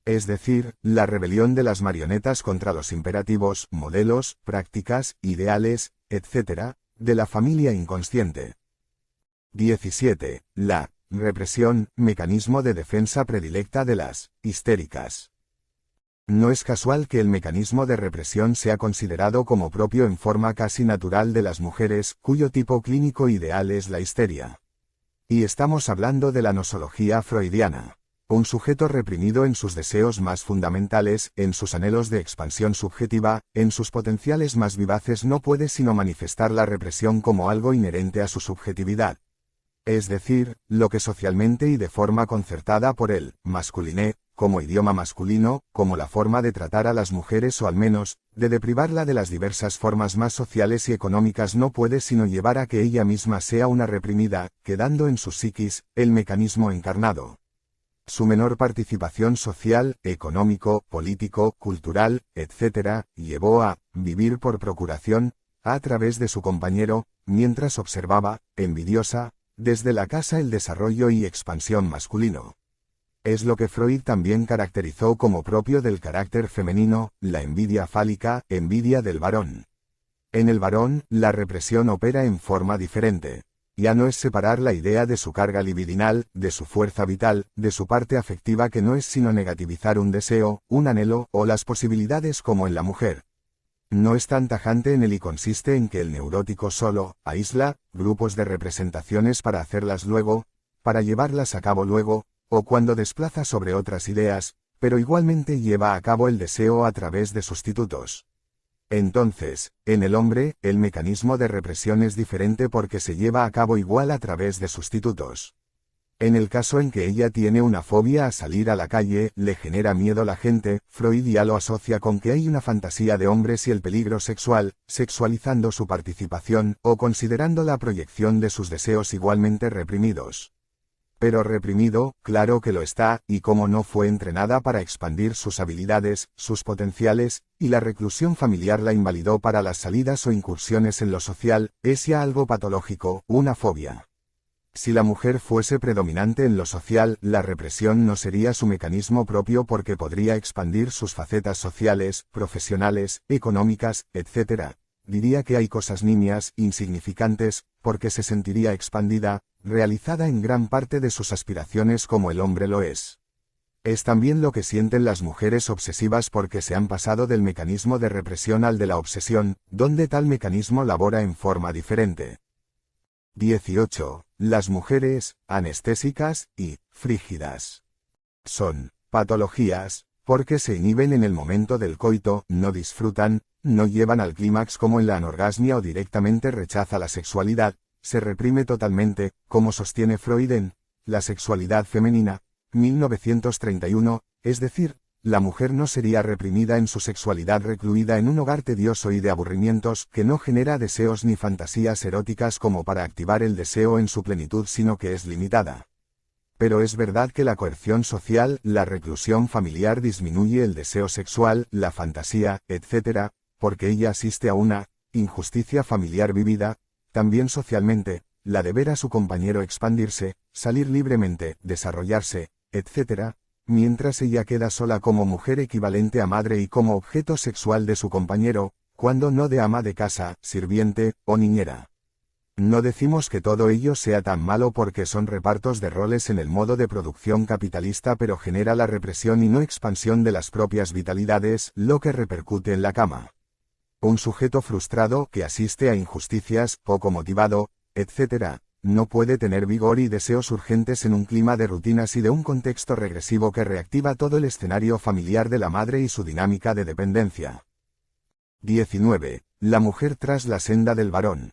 Es decir, la rebelión de las marionetas contra los imperativos, modelos, prácticas, ideales, etc., de la familia inconsciente. 17. La represión, mecanismo de defensa predilecta de las histéricas. No es casual que el mecanismo de represión sea considerado como propio en forma casi natural de las mujeres, cuyo tipo clínico ideal es la histeria. Y estamos hablando de la nosología freudiana. Un sujeto reprimido en sus deseos más fundamentales, en sus anhelos de expansión subjetiva, en sus potenciales más vivaces no puede sino manifestar la represión como algo inherente a su subjetividad. Es decir, lo que socialmente y de forma concertada por él, masculiné, como idioma masculino, como la forma de tratar a las mujeres o al menos, de deprivarla de las diversas formas más sociales y económicas no puede sino llevar a que ella misma sea una reprimida, quedando en su psiquis, el mecanismo encarnado. Su menor participación social, económico, político, cultural, etc., llevó a vivir por procuración, a través de su compañero, mientras observaba, envidiosa, desde la casa el desarrollo y expansión masculino. Es lo que Freud también caracterizó como propio del carácter femenino, la envidia fálica, envidia del varón. En el varón, la represión opera en forma diferente. Ya no es separar la idea de su carga libidinal, de su fuerza vital, de su parte afectiva que no es sino negativizar un deseo, un anhelo, o las posibilidades como en la mujer. No es tan tajante en él y consiste en que el neurótico solo aísla grupos de representaciones para hacerlas luego, para llevarlas a cabo luego, o cuando desplaza sobre otras ideas, pero igualmente lleva a cabo el deseo a través de sustitutos. Entonces, en el hombre, el mecanismo de represión es diferente porque se lleva a cabo igual a través de sustitutos. En el caso en que ella tiene una fobia a salir a la calle, le genera miedo la gente, Freud ya lo asocia con que hay una fantasía de hombres y el peligro sexual, sexualizando su participación, o considerando la proyección de sus deseos igualmente reprimidos. Pero reprimido, claro que lo está, y como no fue entrenada para expandir sus habilidades, sus potenciales, y la reclusión familiar la invalidó para las salidas o incursiones en lo social, es ya algo patológico, una fobia. Si la mujer fuese predominante en lo social, la represión no sería su mecanismo propio porque podría expandir sus facetas sociales, profesionales, económicas, etc. Diría que hay cosas nimias, insignificantes, porque se sentiría expandida, realizada en gran parte de sus aspiraciones como el hombre lo es. Es también lo que sienten las mujeres obsesivas porque se han pasado del mecanismo de represión al de la obsesión, donde tal mecanismo labora en forma diferente. 18. Las mujeres, anestésicas y frígidas. Son patologías, porque se inhiben en el momento del coito, no disfrutan, no llevan al clímax como en la anorgasmia o directamente rechaza la sexualidad, se reprime totalmente, como sostiene Freud en La sexualidad femenina, 1931, es decir, la mujer no sería reprimida en su sexualidad recluida en un hogar tedioso y de aburrimientos que no genera deseos ni fantasías eróticas como para activar el deseo en su plenitud sino que es limitada. Pero es verdad que la coerción social, la reclusión familiar disminuye el deseo sexual, la fantasía, etc., porque ella asiste a una injusticia familiar vivida, también socialmente, la de ver a su compañero expandirse, salir libremente, desarrollarse, etc., mientras ella queda sola como mujer equivalente a madre y como objeto sexual de su compañero, cuando no de ama de casa, sirviente, o niñera. No decimos que todo ello sea tan malo porque son repartos de roles en el modo de producción capitalista pero genera la represión y no expansión de las propias vitalidades, lo que repercute en la cama. Un sujeto frustrado que asiste a injusticias, poco motivado, etc., no puede tener vigor y deseos urgentes en un clima de rutinas y de un contexto regresivo que reactiva todo el escenario familiar de la madre y su dinámica de dependencia. 19. La mujer tras la senda del varón.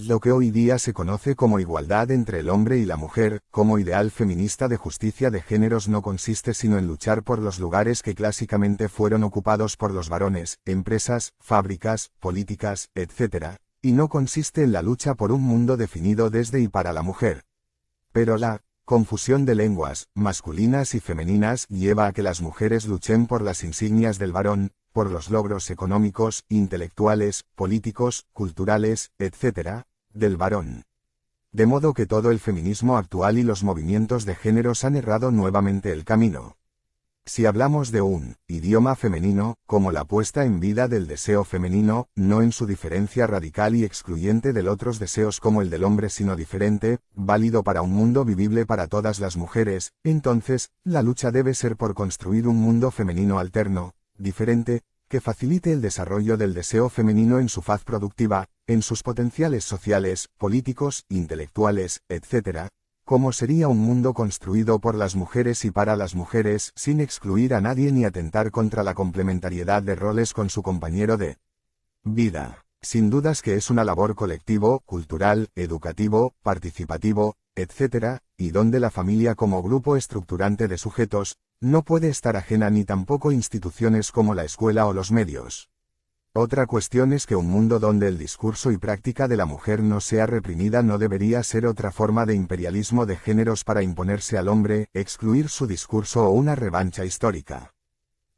Lo que hoy día se conoce como igualdad entre el hombre y la mujer, como ideal feminista de justicia de géneros no consiste sino en luchar por los lugares que clásicamente fueron ocupados por los varones, empresas, fábricas, políticas, etc., y no consiste en la lucha por un mundo definido desde y para la mujer. Pero la confusión de lenguas, masculinas y femeninas, lleva a que las mujeres luchen por las insignias del varón, por los logros económicos, intelectuales, políticos, culturales, etc., del varón. De modo que todo el feminismo actual y los movimientos de géneros han errado nuevamente el camino. Si hablamos de un idioma femenino, como la puesta en vida del deseo femenino, no en su diferencia radical y excluyente de otros deseos como el del hombre sino diferente, válido para un mundo vivible para todas las mujeres, entonces, la lucha debe ser por construir un mundo femenino alterno, diferente, que facilite el desarrollo del deseo femenino en su faz productiva, en sus potenciales sociales, políticos, intelectuales, etc., como sería un mundo construido por las mujeres y para las mujeres, sin excluir a nadie ni atentar contra la complementariedad de roles con su compañero de vida. Sin dudas que es una labor colectivo, cultural, educativo, participativo, etc., y donde la familia como grupo estructurante de sujetos, no puede estar ajena ni tampoco instituciones como la escuela o los medios. Otra cuestión es que un mundo donde el discurso y práctica de la mujer no sea reprimida no debería ser otra forma de imperialismo de géneros para imponerse al hombre, excluir su discurso o una revancha histórica.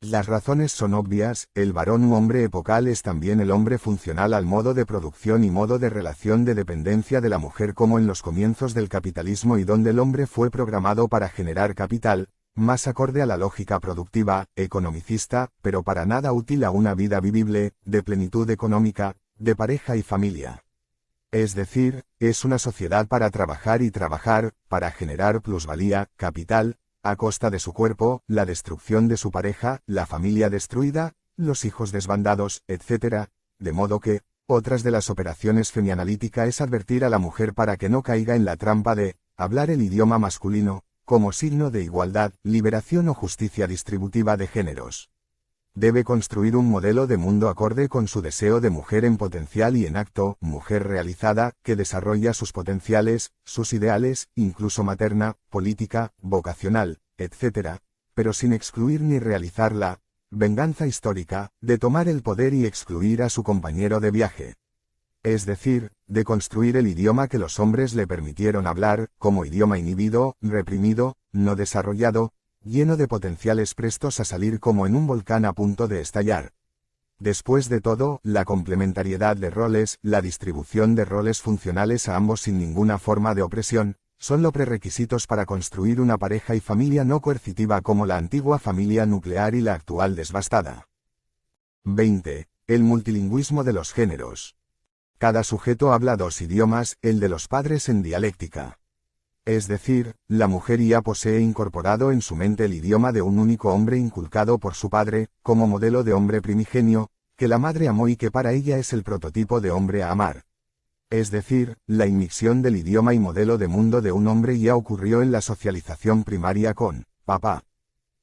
Las razones son obvias, el varón u hombre epocal es también el hombre funcional al modo de producción y modo de relación de dependencia de la mujer como en los comienzos del capitalismo y donde el hombre fue programado para generar capital, más acorde a la lógica productiva, economicista, pero para nada útil a una vida vivible, de plenitud económica, de pareja y familia. Es decir, es una sociedad para trabajar y trabajar, para generar plusvalía, capital, a costa de su cuerpo, la destrucción de su pareja, la familia destruida, los hijos desbandados, etc., de modo que, otras de las operaciones femianalítica es advertir a la mujer para que no caiga en la trampa de hablar el idioma masculino, como signo de igualdad, liberación o justicia distributiva de géneros. Debe construir un modelo de mundo acorde con su deseo de mujer en potencial y en acto, mujer realizada, que desarrolla sus potenciales, sus ideales, incluso materna, política, vocacional, etc., pero sin excluir ni realizar la venganza histórica, de tomar el poder y excluir a su compañero de viaje. Es decir, de construir el idioma que los hombres le permitieron hablar, como idioma inhibido, reprimido, no desarrollado, lleno de potenciales prestos a salir como en un volcán a punto de estallar. Después de todo, la complementariedad de roles, la distribución de roles funcionales a ambos sin ninguna forma de opresión, son los prerequisitos para construir una pareja y familia no coercitiva como la antigua familia nuclear y la actual desbastada. 20. El multilingüismo de los géneros. Cada sujeto habla dos idiomas, el de los padres en dialéctica. Es decir, la mujer ya posee incorporado en su mente el idioma de un único hombre inculcado por su padre, como modelo de hombre primigenio, que la madre amó y que para ella es el prototipo de hombre a amar. Es decir, la inmixción del idioma y modelo de mundo de un hombre ya ocurrió en la socialización primaria con papá.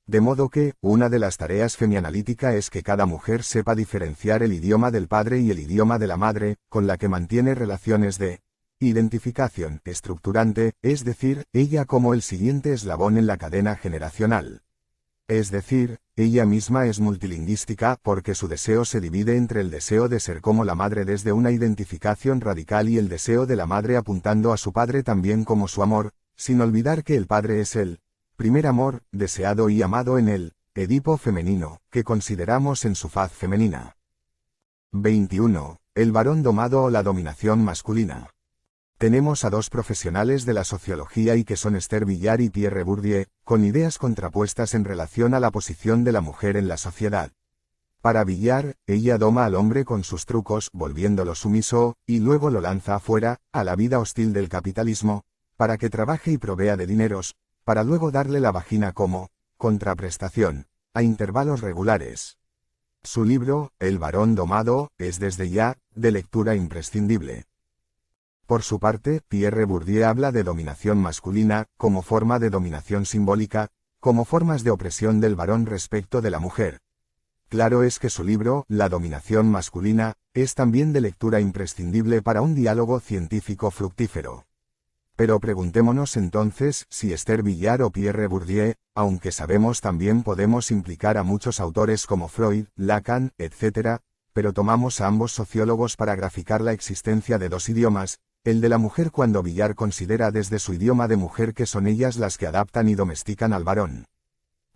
De modo que, una de las tareas femianalítica es que cada mujer sepa diferenciar el idioma del padre y el idioma de la madre, con la que mantiene relaciones de identificación estructurante, es decir, ella como el siguiente eslabón en la cadena generacional. Es decir, ella misma es multilingüística porque su deseo se divide entre el deseo de ser como la madre desde una identificación radical y el deseo de la madre apuntando a su padre también como su amor, sin olvidar que el padre es el primer amor, deseado y amado en el Edipo femenino, que consideramos en su faz femenina. 21. El varón domado o la dominación masculina. Tenemos a dos profesionales de la sociología y que son Esther Villar y Pierre Bourdieu, con ideas contrapuestas en relación a la posición de la mujer en la sociedad. Para Villar, ella doma al hombre con sus trucos, volviéndolo sumiso, y luego lo lanza afuera, a la vida hostil del capitalismo, para que trabaje y provea de dineros, para luego darle la vagina como contraprestación, a intervalos regulares. Su libro, El varón domado, es desde ya, de lectura imprescindible. Por su parte, Pierre Bourdieu habla de dominación masculina, como forma de dominación simbólica, como formas de opresión del varón respecto de la mujer. Claro es que su libro, La dominación masculina, es también de lectura imprescindible para un diálogo científico fructífero. Pero preguntémonos entonces si Esther Villar o Pierre Bourdieu, aunque sabemos también podemos implicar a muchos autores como Freud, Lacan, etc., pero tomamos a ambos sociólogos para graficar la existencia de dos idiomas, el de la mujer cuando Villar considera desde su idioma de mujer que son ellas las que adaptan y domestican al varón.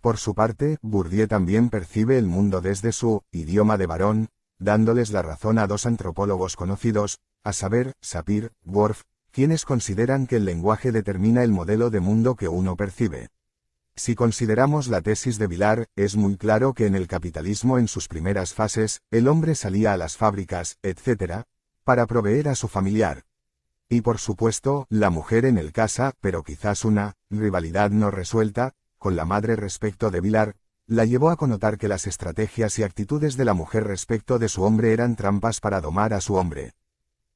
Por su parte, Bourdieu también percibe el mundo desde su idioma de varón, dándoles la razón a dos antropólogos conocidos, a saber, Sapir, Worf, quienes consideran que el lenguaje determina el modelo de mundo que uno percibe. Si consideramos la tesis de Villar, es muy claro que en el capitalismo en sus primeras fases, el hombre salía a las fábricas, etc., para proveer a su familiar. Y por supuesto, la mujer en el casa, pero quizás una rivalidad no resuelta, con la madre respecto de Villar, la llevó a connotar que las estrategias y actitudes de la mujer respecto de su hombre eran trampas para domar a su hombre.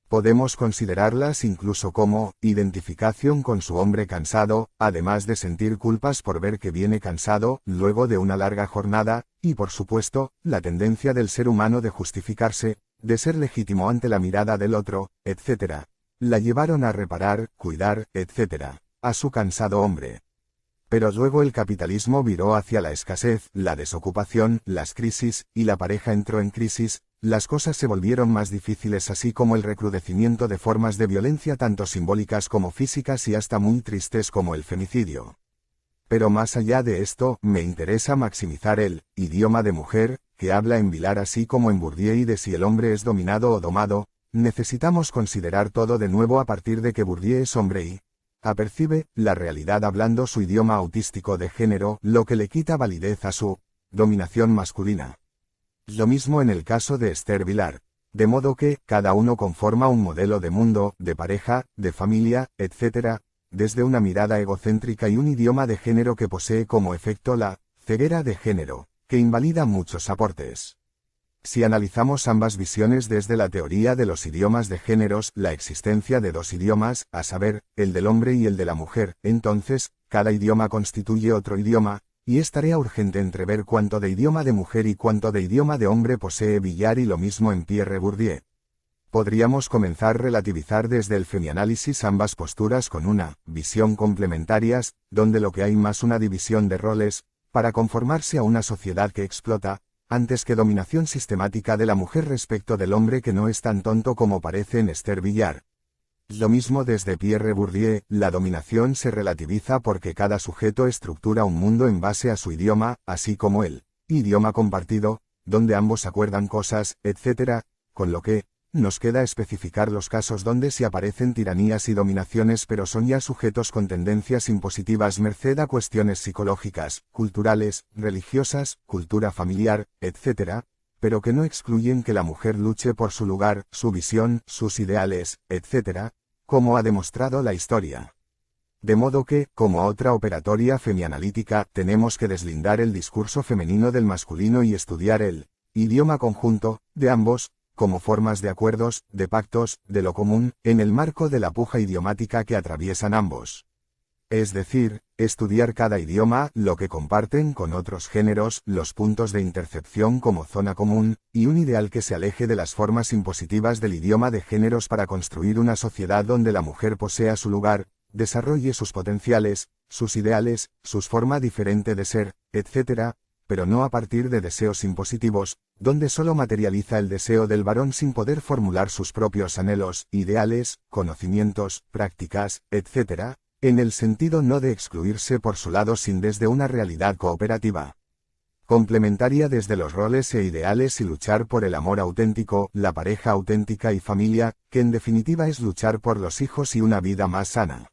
Podemos considerarlas incluso como identificación con su hombre cansado, además de sentir culpas por ver que viene cansado luego de una larga jornada, y por supuesto, la tendencia del ser humano de justificarse, de ser legítimo ante la mirada del otro, etc. La llevaron a reparar, cuidar, etc. a su cansado hombre. Pero luego el capitalismo viró hacia la escasez, la desocupación, las crisis, y la pareja entró en crisis. Las cosas se volvieron más difíciles, así como el recrudecimiento de formas de violencia tanto simbólicas como físicas y hasta muy tristes como el femicidio. Pero más allá de esto, me interesa maximizar el idioma de mujer, que habla en Vilar así como en Bourdieu y de si el hombre es dominado o domado. Necesitamos considerar todo de nuevo a partir de que Bourdieu es hombre y apercibe la realidad hablando su idioma autístico de género, lo que le quita validez a su dominación masculina. Lo mismo en el caso de Esther Vilar. De modo que, cada uno conforma un modelo de mundo, de pareja, de familia, etc., desde una mirada egocéntrica y un idioma de género que posee como efecto la ceguera de género, que invalida muchos aportes. Si analizamos ambas visiones desde la teoría de los idiomas de géneros, la existencia de dos idiomas, a saber, el del hombre y el de la mujer, entonces, cada idioma constituye otro idioma, y es tarea urgente entrever cuánto de idioma de mujer y cuánto de idioma de hombre posee Villard y lo mismo en Pierre Bourdieu. Podríamos comenzar a relativizar desde el femianálisis ambas posturas con una visión complementarias, donde lo que hay más una división de roles, para conformarse a una sociedad que explota, antes que dominación sistemática de la mujer respecto del hombre que no es tan tonto como parece en Esther Villard. Lo mismo desde Pierre Bourdieu, la dominación se relativiza porque cada sujeto estructura un mundo en base a su idioma, así como el idioma compartido, donde ambos acuerdan cosas, etc., con lo que nos queda especificar los casos donde se aparecen tiranías y dominaciones pero son ya sujetos con tendencias impositivas merced a cuestiones psicológicas, culturales, religiosas, cultura familiar, etc., pero que no excluyen que la mujer luche por su lugar, su visión, sus ideales, etc., como ha demostrado la historia. De modo que, como otra operatoria femianalítica, tenemos que deslindar el discurso femenino del masculino y estudiar el idioma conjunto de ambos, como formas de acuerdos, de pactos, de lo común, en el marco de la puja idiomática que atraviesan ambos. Es decir, estudiar cada idioma, lo que comparten con otros géneros, los puntos de intercepción como zona común, y un ideal que se aleje de las formas impositivas del idioma de géneros para construir una sociedad donde la mujer posea su lugar, desarrolle sus potenciales, sus ideales, su forma diferente de ser, etc., pero no a partir de deseos impositivos, donde solo materializa el deseo del varón sin poder formular sus propios anhelos, ideales, conocimientos, prácticas, etc., en el sentido no de excluirse por su lado sin desde una realidad cooperativa, complementaria desde los roles e ideales y luchar por el amor auténtico, la pareja auténtica y familia, que en definitiva es luchar por los hijos y una vida más sana.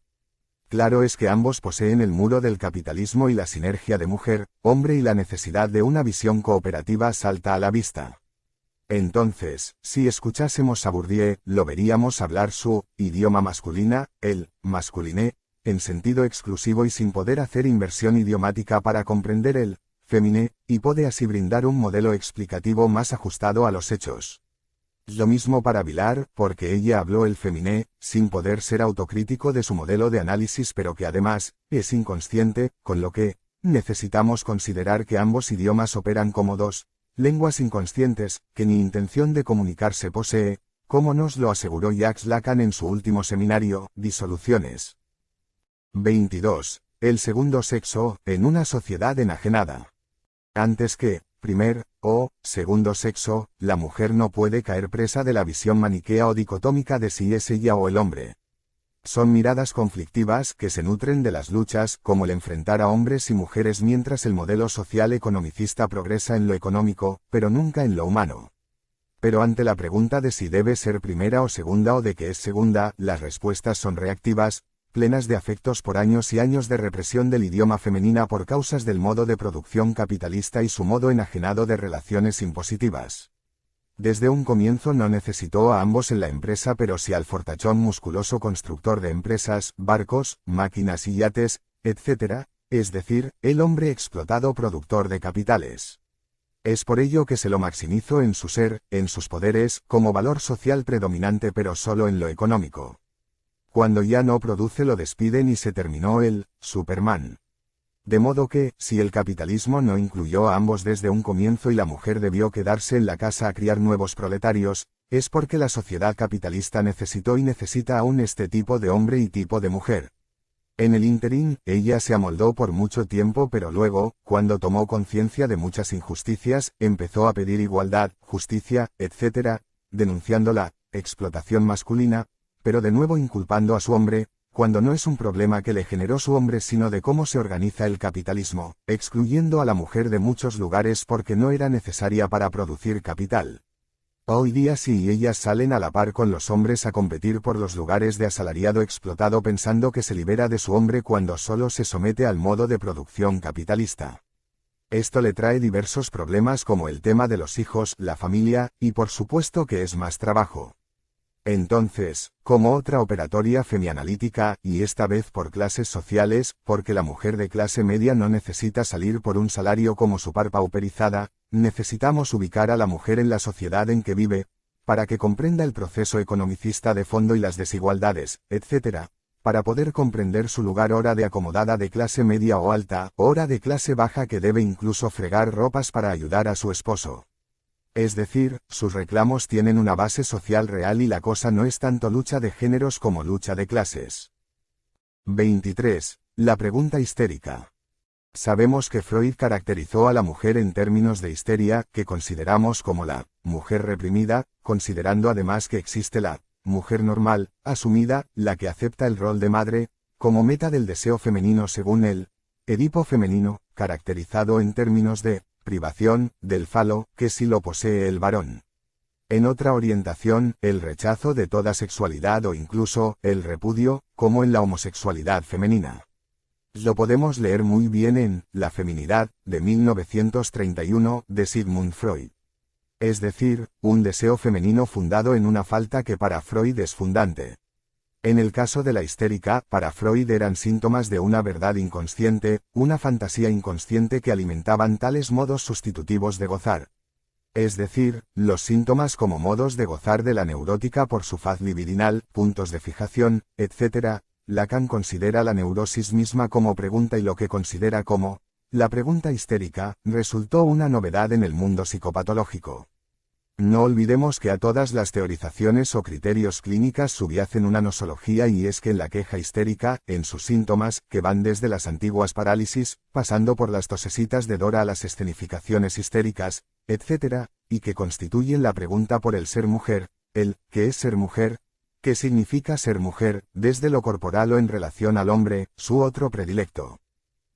Claro es que ambos poseen el muro del capitalismo y la sinergia de mujer, hombre y la necesidad de una visión cooperativa salta a la vista. Entonces, si escuchásemos a Bourdieu, lo veríamos hablar su idioma masculina, el masculiné, en sentido exclusivo y sin poder hacer inversión idiomática para comprender el fémine, y puede así brindar un modelo explicativo más ajustado a los hechos. Lo mismo para Vilar, porque ella habló el fémine, sin poder ser autocrítico de su modelo de análisis pero que además, es inconsciente, con lo que necesitamos considerar que ambos idiomas operan como dos lenguas inconscientes, que ni intención de comunicarse posee, como nos lo aseguró Jacques Lacan en su último seminario, Disoluciones. 22. El segundo sexo, en una sociedad enajenada. Antes que, primer, o segundo sexo, la mujer no puede caer presa de la visión maniquea o dicotómica de si es ella o el hombre. Son miradas conflictivas que se nutren de las luchas, como el enfrentar a hombres y mujeres mientras el modelo social economicista progresa en lo económico, pero nunca en lo humano. Pero ante la pregunta de si debe ser primera o segunda o de qué es segunda, las respuestas son reactivas, plenas de afectos por años y años de represión del idioma femenina por causas del modo de producción capitalista y su modo enajenado de relaciones impositivas. Desde un comienzo no necesitó a ambos en la empresa pero sí al fortachón musculoso constructor de empresas, barcos, máquinas y yates, etc., es decir, el hombre explotado productor de capitales. Es por ello que se lo maximizó en su ser, en sus poderes, como valor social predominante pero solo en lo económico. Cuando ya no produce lo despiden y se terminó el Superman. De modo que, si el capitalismo no incluyó a ambos desde un comienzo y la mujer debió quedarse en la casa a criar nuevos proletarios, es porque la sociedad capitalista necesitó y necesita aún este tipo de hombre y tipo de mujer. En el ínterin, ella se amoldó por mucho tiempo pero luego, cuando tomó conciencia de muchas injusticias, empezó a pedir igualdad, justicia, etc., denunciando la explotación masculina, pero de nuevo inculpando a su hombre, cuando no es un problema que le generó su hombre sino de cómo se organiza el capitalismo, excluyendo a la mujer de muchos lugares porque no era necesaria para producir capital. Hoy día sí ellas salen a la par con los hombres a competir por los lugares de asalariado explotado pensando que se libera de su hombre cuando solo se somete al modo de producción capitalista. Esto le trae diversos problemas como el tema de los hijos, la familia, y por supuesto que es más trabajo. Entonces, como otra operatoria femianalítica, y esta vez por clases sociales, porque la mujer de clase media no necesita salir por un salario como su par pauperizada, necesitamos ubicar a la mujer en la sociedad en que vive, para que comprenda el proceso economicista de fondo y las desigualdades, etc., para poder comprender su lugar hora de acomodada de clase media o alta, hora de clase baja que debe incluso fregar ropas para ayudar a su esposo. Es decir, sus reclamos tienen una base social real y la cosa no es tanto lucha de géneros como lucha de clases. 23. La pregunta histérica. Sabemos que Freud caracterizó a la mujer en términos de histeria, que consideramos como la mujer reprimida, considerando además que existe la mujer normal, asumida, la que acepta el rol de madre, como meta del deseo femenino según el Edipo femenino, caracterizado en términos de privación, del falo, que sí lo posee el varón. En otra orientación, el rechazo de toda sexualidad o incluso, el repudio, como en la homosexualidad femenina. Lo podemos leer muy bien en La feminidad, de 1931, de Sigmund Freud. Es decir, un deseo femenino fundado en una falta que para Freud es fundante. En el caso de la histérica, para Freud eran síntomas de una verdad inconsciente, una fantasía inconsciente que alimentaban tales modos sustitutivos de gozar. Es decir, los síntomas como modos de gozar de la neurótica por su faz libidinal, puntos de fijación, etc. Lacan considera la neurosis misma como pregunta y lo que considera como la pregunta histérica resultó una novedad en el mundo psicopatológico. No olvidemos que a todas las teorizaciones o criterios clínicas subyacen una nosología y es que en la queja histérica, en sus síntomas, que van desde las antiguas parálisis, pasando por las tosesitas de Dora a las escenificaciones histéricas, etc., y que constituyen la pregunta por el ser mujer, el ¿qué es ser mujer? ¿Qué significa ser mujer? Desde lo corporal o en relación al hombre, su otro predilecto.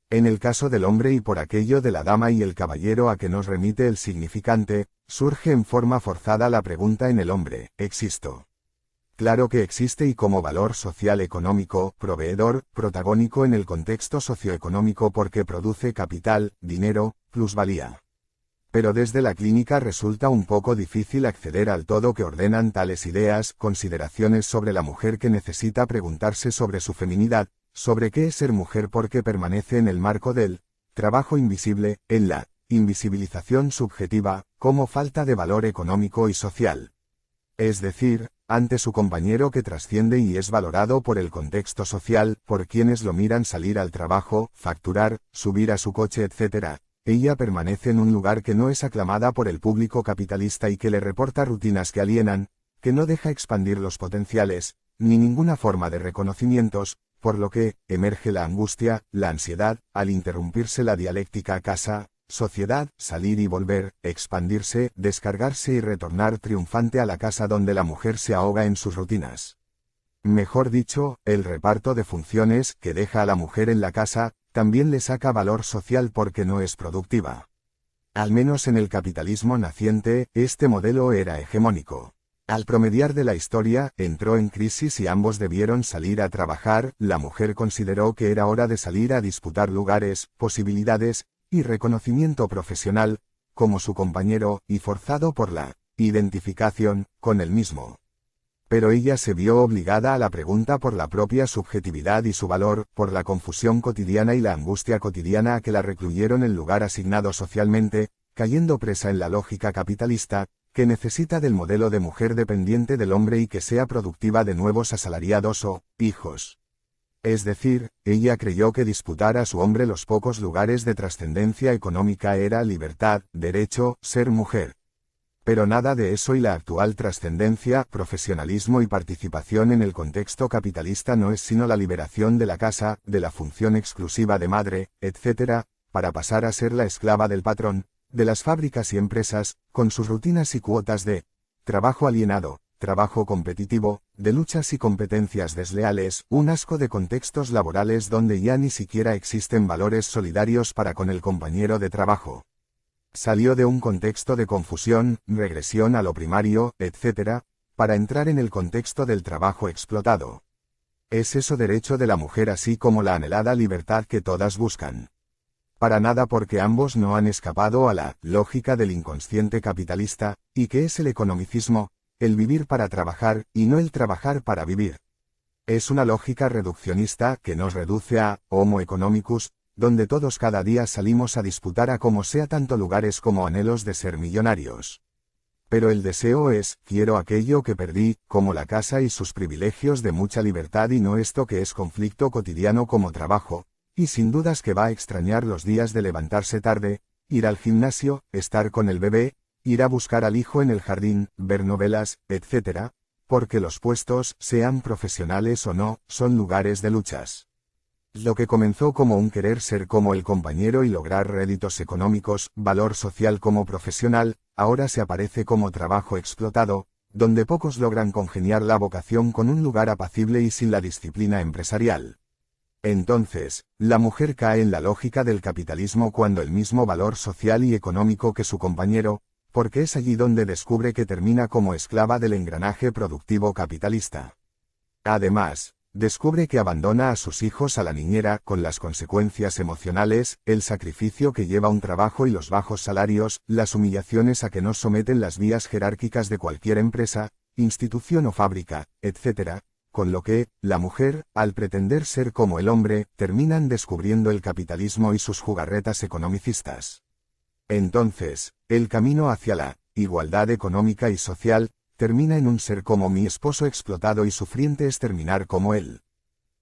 En el caso del hombre y por aquello de la dama y el caballero a que nos remite el significante, surge en forma forzada la pregunta en el hombre, ¿existo? Claro que existe y como valor social económico, proveedor, protagónico en el contexto socioeconómico porque produce capital, dinero, plusvalía. Pero desde la clínica resulta un poco difícil acceder al todo que ordenan tales ideas, consideraciones sobre la mujer que necesita preguntarse sobre su feminidad, sobre qué es ser mujer porque permanece en el marco del trabajo invisible, en la invisibilización subjetiva, como falta de valor económico y social. Es decir, ante su compañero que trasciende y es valorado por el contexto social, por quienes lo miran salir al trabajo, facturar, subir a su coche, etc., ella permanece en un lugar que no es aclamada por el público capitalista y que le reporta rutinas que alienan, que no deja expandir los potenciales, ni ninguna forma de reconocimientos, por lo que emerge la angustia, la ansiedad, al interrumpirse la dialéctica casa, sociedad, salir y volver, expandirse, descargarse y retornar triunfante a la casa donde la mujer se ahoga en sus rutinas. Mejor dicho, el reparto de funciones que deja a la mujer en la casa, también le saca valor social porque no es productiva. Al menos en el capitalismo naciente, este modelo era hegemónico. Al promediar de la historia, entró en crisis y ambos debieron salir a trabajar, la mujer consideró que era hora de salir a disputar lugares, posibilidades, y reconocimiento profesional, como su compañero, y forzado por la identificación con el mismo. Pero ella se vio obligada a la pregunta por la propia subjetividad y su valor, por la confusión cotidiana y la angustia cotidiana a que la recluyeron en lugar asignado socialmente, cayendo presa en la lógica capitalista, que necesita del modelo de mujer dependiente del hombre y que sea productiva de nuevos asalariados o hijos. Es decir, ella creyó que disputar a su hombre los pocos lugares de trascendencia económica era libertad, derecho, ser mujer. Pero nada de eso, y la actual trascendencia, profesionalismo y participación en el contexto capitalista no es sino la liberación de la casa, de la función exclusiva de madre, etc., para pasar a ser la esclava del patrón, de las fábricas y empresas, con sus rutinas y cuotas de trabajo alienado, trabajo competitivo, de luchas y competencias desleales, un asco de contextos laborales donde ya ni siquiera existen valores solidarios para con el compañero de trabajo. Salió de un contexto de confusión, regresión a lo primario, etc., para entrar en el contexto del trabajo explotado. ¿Es eso derecho de la mujer así como la anhelada libertad que todas buscan? Para nada, porque ambos no han escapado a la lógica del inconsciente capitalista, y que es el economicismo, el vivir para trabajar, y no el trabajar para vivir. Es una lógica reduccionista que nos reduce a Homo economicus, donde todos cada día salimos a disputar a como sea tanto lugares como anhelos de ser millonarios. Pero el deseo es, quiero aquello que perdí, como la casa y sus privilegios de mucha libertad, y no esto que es conflicto cotidiano como trabajo, y sin dudas que va a extrañar los días de levantarse tarde, ir al gimnasio, estar con el bebé, ir a buscar al hijo en el jardín, ver novelas, etc., porque los puestos, sean profesionales o no, son lugares de luchas. Lo que comenzó como un querer ser como el compañero y lograr réditos económicos, valor social como profesional, ahora se aparece como trabajo explotado, donde pocos logran congeniar la vocación con un lugar apacible y sin la disciplina empresarial. Entonces, la mujer cae en la lógica del capitalismo cuando el mismo valor social y económico que su compañero, porque es allí donde descubre que termina como esclava del engranaje productivo capitalista. Además, descubre que abandona a sus hijos a la niñera, con las consecuencias emocionales, el sacrificio que lleva un trabajo y los bajos salarios, las humillaciones a que nos someten las vías jerárquicas de cualquier empresa, institución o fábrica, etc., con lo que, la mujer, al pretender ser como el hombre, terminan descubriendo el capitalismo y sus jugarretas economicistas. Entonces, el camino hacia la igualdad económica y social, termina en un ser como mi esposo explotado y sufriente es terminar como él.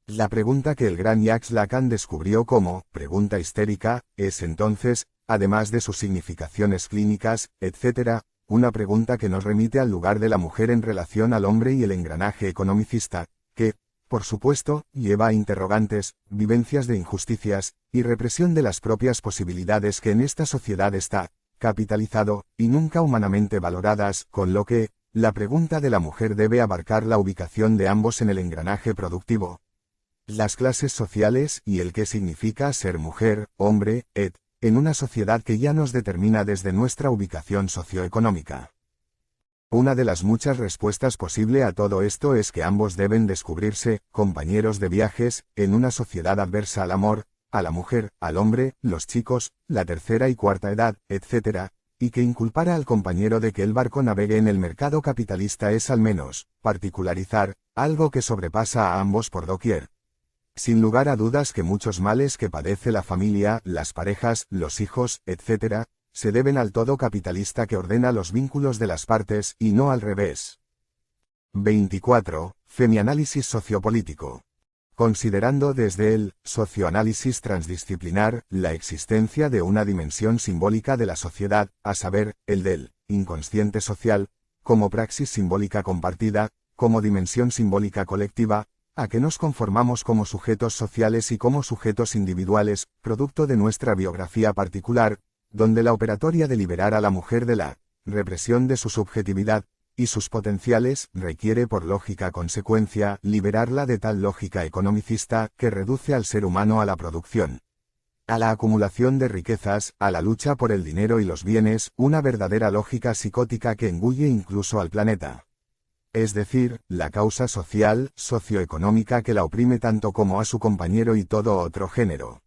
La pregunta que el gran Jacques Lacan descubrió como pregunta histérica, es entonces, además de sus significaciones clínicas, etc., una pregunta que nos remite al lugar de la mujer en relación al hombre y el engranaje economicista, que, por supuesto, lleva a interrogantes, vivencias de injusticias, y represión de las propias posibilidades que en esta sociedad está capitalizado, y nunca humanamente valoradas, con lo que, la pregunta de la mujer debe abarcar la ubicación de ambos en el engranaje productivo. Las clases sociales y el qué significa ser mujer, hombre, en una sociedad que ya nos determina desde nuestra ubicación socioeconómica. Una de las muchas respuestas posible a todo esto es que ambos deben descubrirse, compañeros de viajes, en una sociedad adversa al amor, a la mujer, al hombre, los chicos, la tercera y cuarta edad, etc., y que inculpar al compañero de que el barco navegue en el mercado capitalista es al menos, particularizar, algo que sobrepasa a ambos por doquier. Sin lugar a dudas que muchos males que padece la familia, las parejas, los hijos, etc., se deben al todo capitalista que ordena los vínculos de las partes, y no al revés. 24. Femianálisis sociopolítico. Considerando desde el socioanálisis transdisciplinar la existencia de una dimensión simbólica de la sociedad, a saber, el del inconsciente social, como praxis simbólica compartida, como dimensión simbólica colectiva, a que nos conformamos como sujetos sociales y como sujetos individuales, producto de nuestra biografía particular, donde la operatoria de liberar a la mujer de la represión de su subjetividad y sus potenciales requiere por lógica consecuencia liberarla de tal lógica economicista que reduce al ser humano a la producción, a la acumulación de riquezas, a la lucha por el dinero y los bienes, una verdadera lógica psicótica que engulle incluso al planeta. Es decir, la causa social, socioeconómica que la oprime tanto como a su compañero y todo otro género.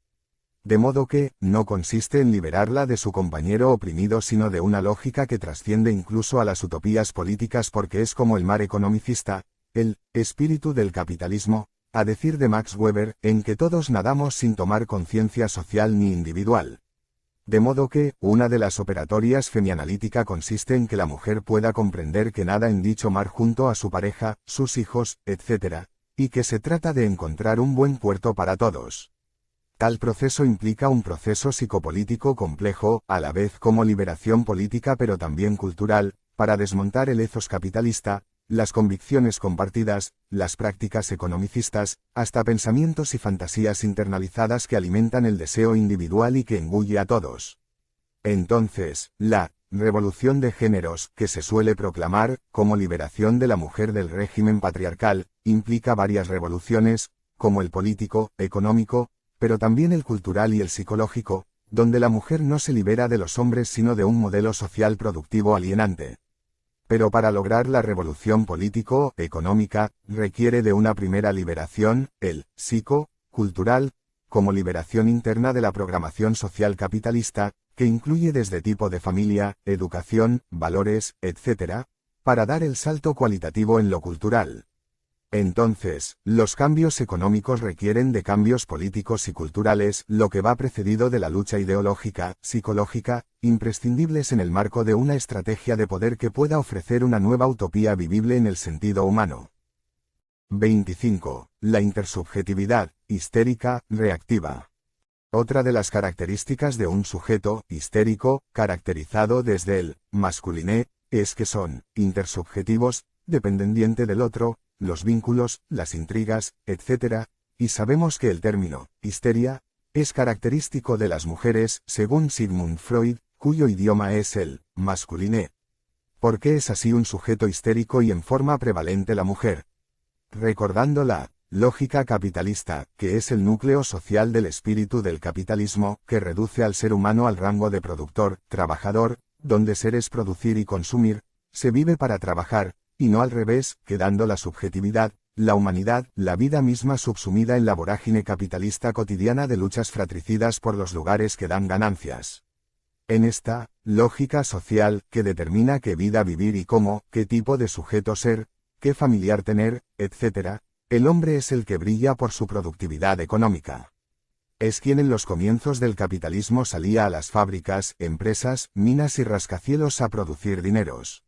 De modo que, no consiste en liberarla de su compañero oprimido sino de una lógica que trasciende incluso a las utopías políticas porque es como el mar economicista, el espíritu del capitalismo, a decir de Max Weber, en que todos nadamos sin tomar conciencia social ni individual. De modo que, una de las operatorias femianalítica consiste en que la mujer pueda comprender que nada en dicho mar junto a su pareja, sus hijos, etc., y que se trata de encontrar un buen puerto para todos. Tal proceso implica un proceso psicopolítico complejo, a la vez como liberación política pero también cultural, para desmontar el ethos capitalista, las convicciones compartidas, las prácticas economicistas, hasta pensamientos y fantasías internalizadas que alimentan el deseo individual y que engulle a todos. Entonces, la revolución de géneros, que se suele proclamar como liberación de la mujer del régimen patriarcal, implica varias revoluciones, como el político, económico, pero también el cultural y el psicológico, donde la mujer no se libera de los hombres sino de un modelo social productivo alienante. Pero para lograr la revolución político-económica, requiere de una primera liberación, el psico-cultural, como liberación interna de la programación social capitalista, que incluye desde tipo de familia, educación, valores, etc., para dar el salto cualitativo en lo cultural. Entonces, los cambios económicos requieren de cambios políticos y culturales, lo que va precedido de la lucha ideológica, psicológica, imprescindibles en el marco de una estrategia de poder que pueda ofrecer una nueva utopía vivible en el sentido humano. 25. La intersubjetividad, histérica, reactiva. Otra de las características de un sujeto histérico, caracterizado desde el masculiné, es que son intersubjetivos, dependiente del otro, los vínculos, las intrigas, etc., y sabemos que el término histeria es característico de las mujeres, según Sigmund Freud, cuyo idioma es el masculiné. ¿Por qué es así un sujeto histérico y en forma prevalente la mujer? Recordando la lógica capitalista, que es el núcleo social del espíritu del capitalismo, que reduce al ser humano al rango de productor, trabajador, donde ser es producir y consumir, se vive para trabajar, y no al revés, quedando la subjetividad, la humanidad, la vida misma subsumida en la vorágine capitalista cotidiana de luchas fratricidas por los lugares que dan ganancias. En esta lógica social, que determina qué vida vivir y cómo, qué tipo de sujeto ser, qué familiar tener, etc., el hombre es el que brilla por su productividad económica. Es quien en los comienzos del capitalismo salía a las fábricas, empresas, minas y rascacielos a producir dineros.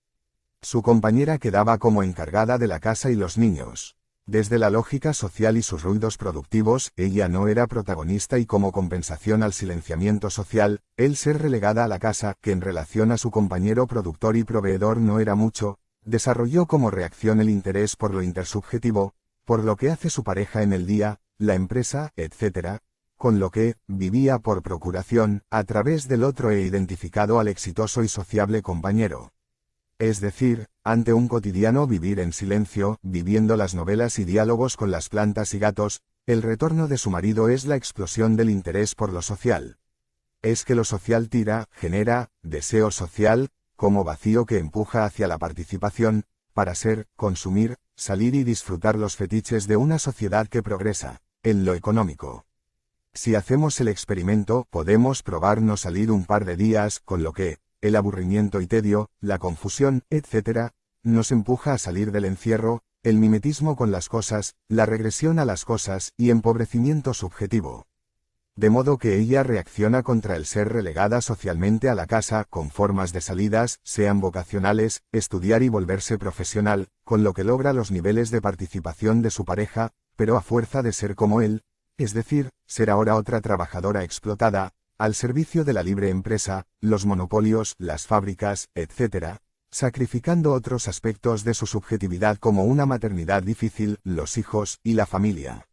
Su compañera quedaba como encargada de la casa y los niños. Desde la lógica social y sus ruidos productivos, ella no era protagonista y como compensación al silenciamiento social, el ser relegada a la casa, que en relación a su compañero productor y proveedor no era mucho, desarrolló como reacción el interés por lo intersubjetivo, por lo que hace su pareja en el día, la empresa, etc., con lo que vivía por procuración, a través del otro e identificado al exitoso y sociable compañero. Es decir, ante un cotidiano vivir en silencio, viviendo las novelas y diálogos con las plantas y gatos, el retorno de su marido es la explosión del interés por lo social. Es que lo social genera, deseo social, como vacío que empuja hacia la participación, para ser, consumir, salir y disfrutar los fetiches de una sociedad que progresa, en lo económico. Si hacemos el experimento, podemos probar no salir un par de días, con lo que, el aburrimiento y tedio, la confusión, etc., nos empuja a salir del encierro, el mimetismo con las cosas, la regresión a las cosas y empobrecimiento subjetivo. De modo que ella reacciona contra el ser relegada socialmente a la casa con formas de salidas, sean vocacionales, estudiar y volverse profesional, con lo que logra los niveles de participación de su pareja, pero a fuerza de ser como él, es decir, ser ahora otra trabajadora explotada, al servicio de la libre empresa, los monopolios, las fábricas, etc., sacrificando otros aspectos de su subjetividad como una maternidad difícil, los hijos y la familia.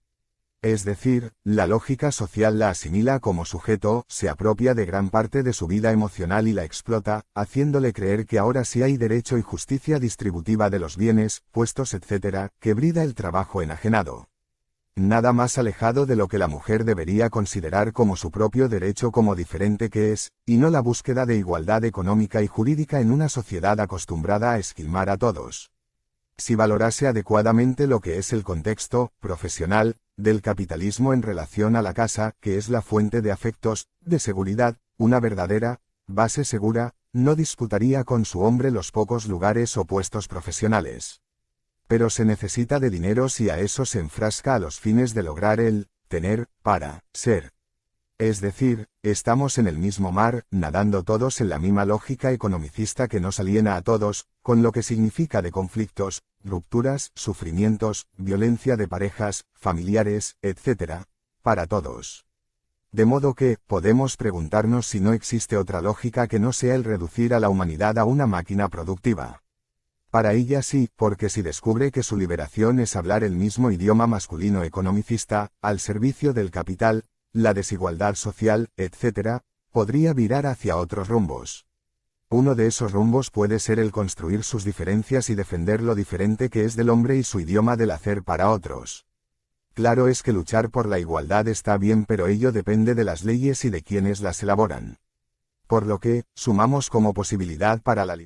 Es decir, la lógica social la asimila como sujeto, se apropia de gran parte de su vida emocional y la explota, haciéndole creer que ahora sí hay derecho y justicia distributiva de los bienes, puestos, etc., que brida el trabajo enajenado. Nada más alejado de lo que la mujer debería considerar como su propio derecho como diferente que es, y no la búsqueda de igualdad económica y jurídica en una sociedad acostumbrada a esquilmar a todos. Si valorase adecuadamente lo que es el contexto profesional, del capitalismo en relación a la casa, que es la fuente de afectos, de seguridad, una verdadera base segura, no disputaría con su hombre los pocos lugares o puestos profesionales. Pero se necesita de dinero si a eso se enfrasca a los fines de lograr el tener para ser. Es decir, estamos en el mismo mar, nadando todos en la misma lógica economicista que nos aliena a todos, con lo que significa de conflictos, rupturas, sufrimientos, violencia de parejas, familiares, etc., para todos. De modo que, podemos preguntarnos si no existe otra lógica que no sea el reducir a la humanidad a una máquina productiva. Para ella sí, porque si descubre que su liberación es hablar el mismo idioma masculino economicista, al servicio del capital, la desigualdad social, etc., podría virar hacia otros rumbos. Uno de esos rumbos puede ser el construir sus diferencias y defender lo diferente que es del hombre y su idioma del hacer para otros. Claro es que luchar por la igualdad está bien, pero ello depende de las leyes y de quienes las elaboran. Por lo que, sumamos como posibilidad para la libertad.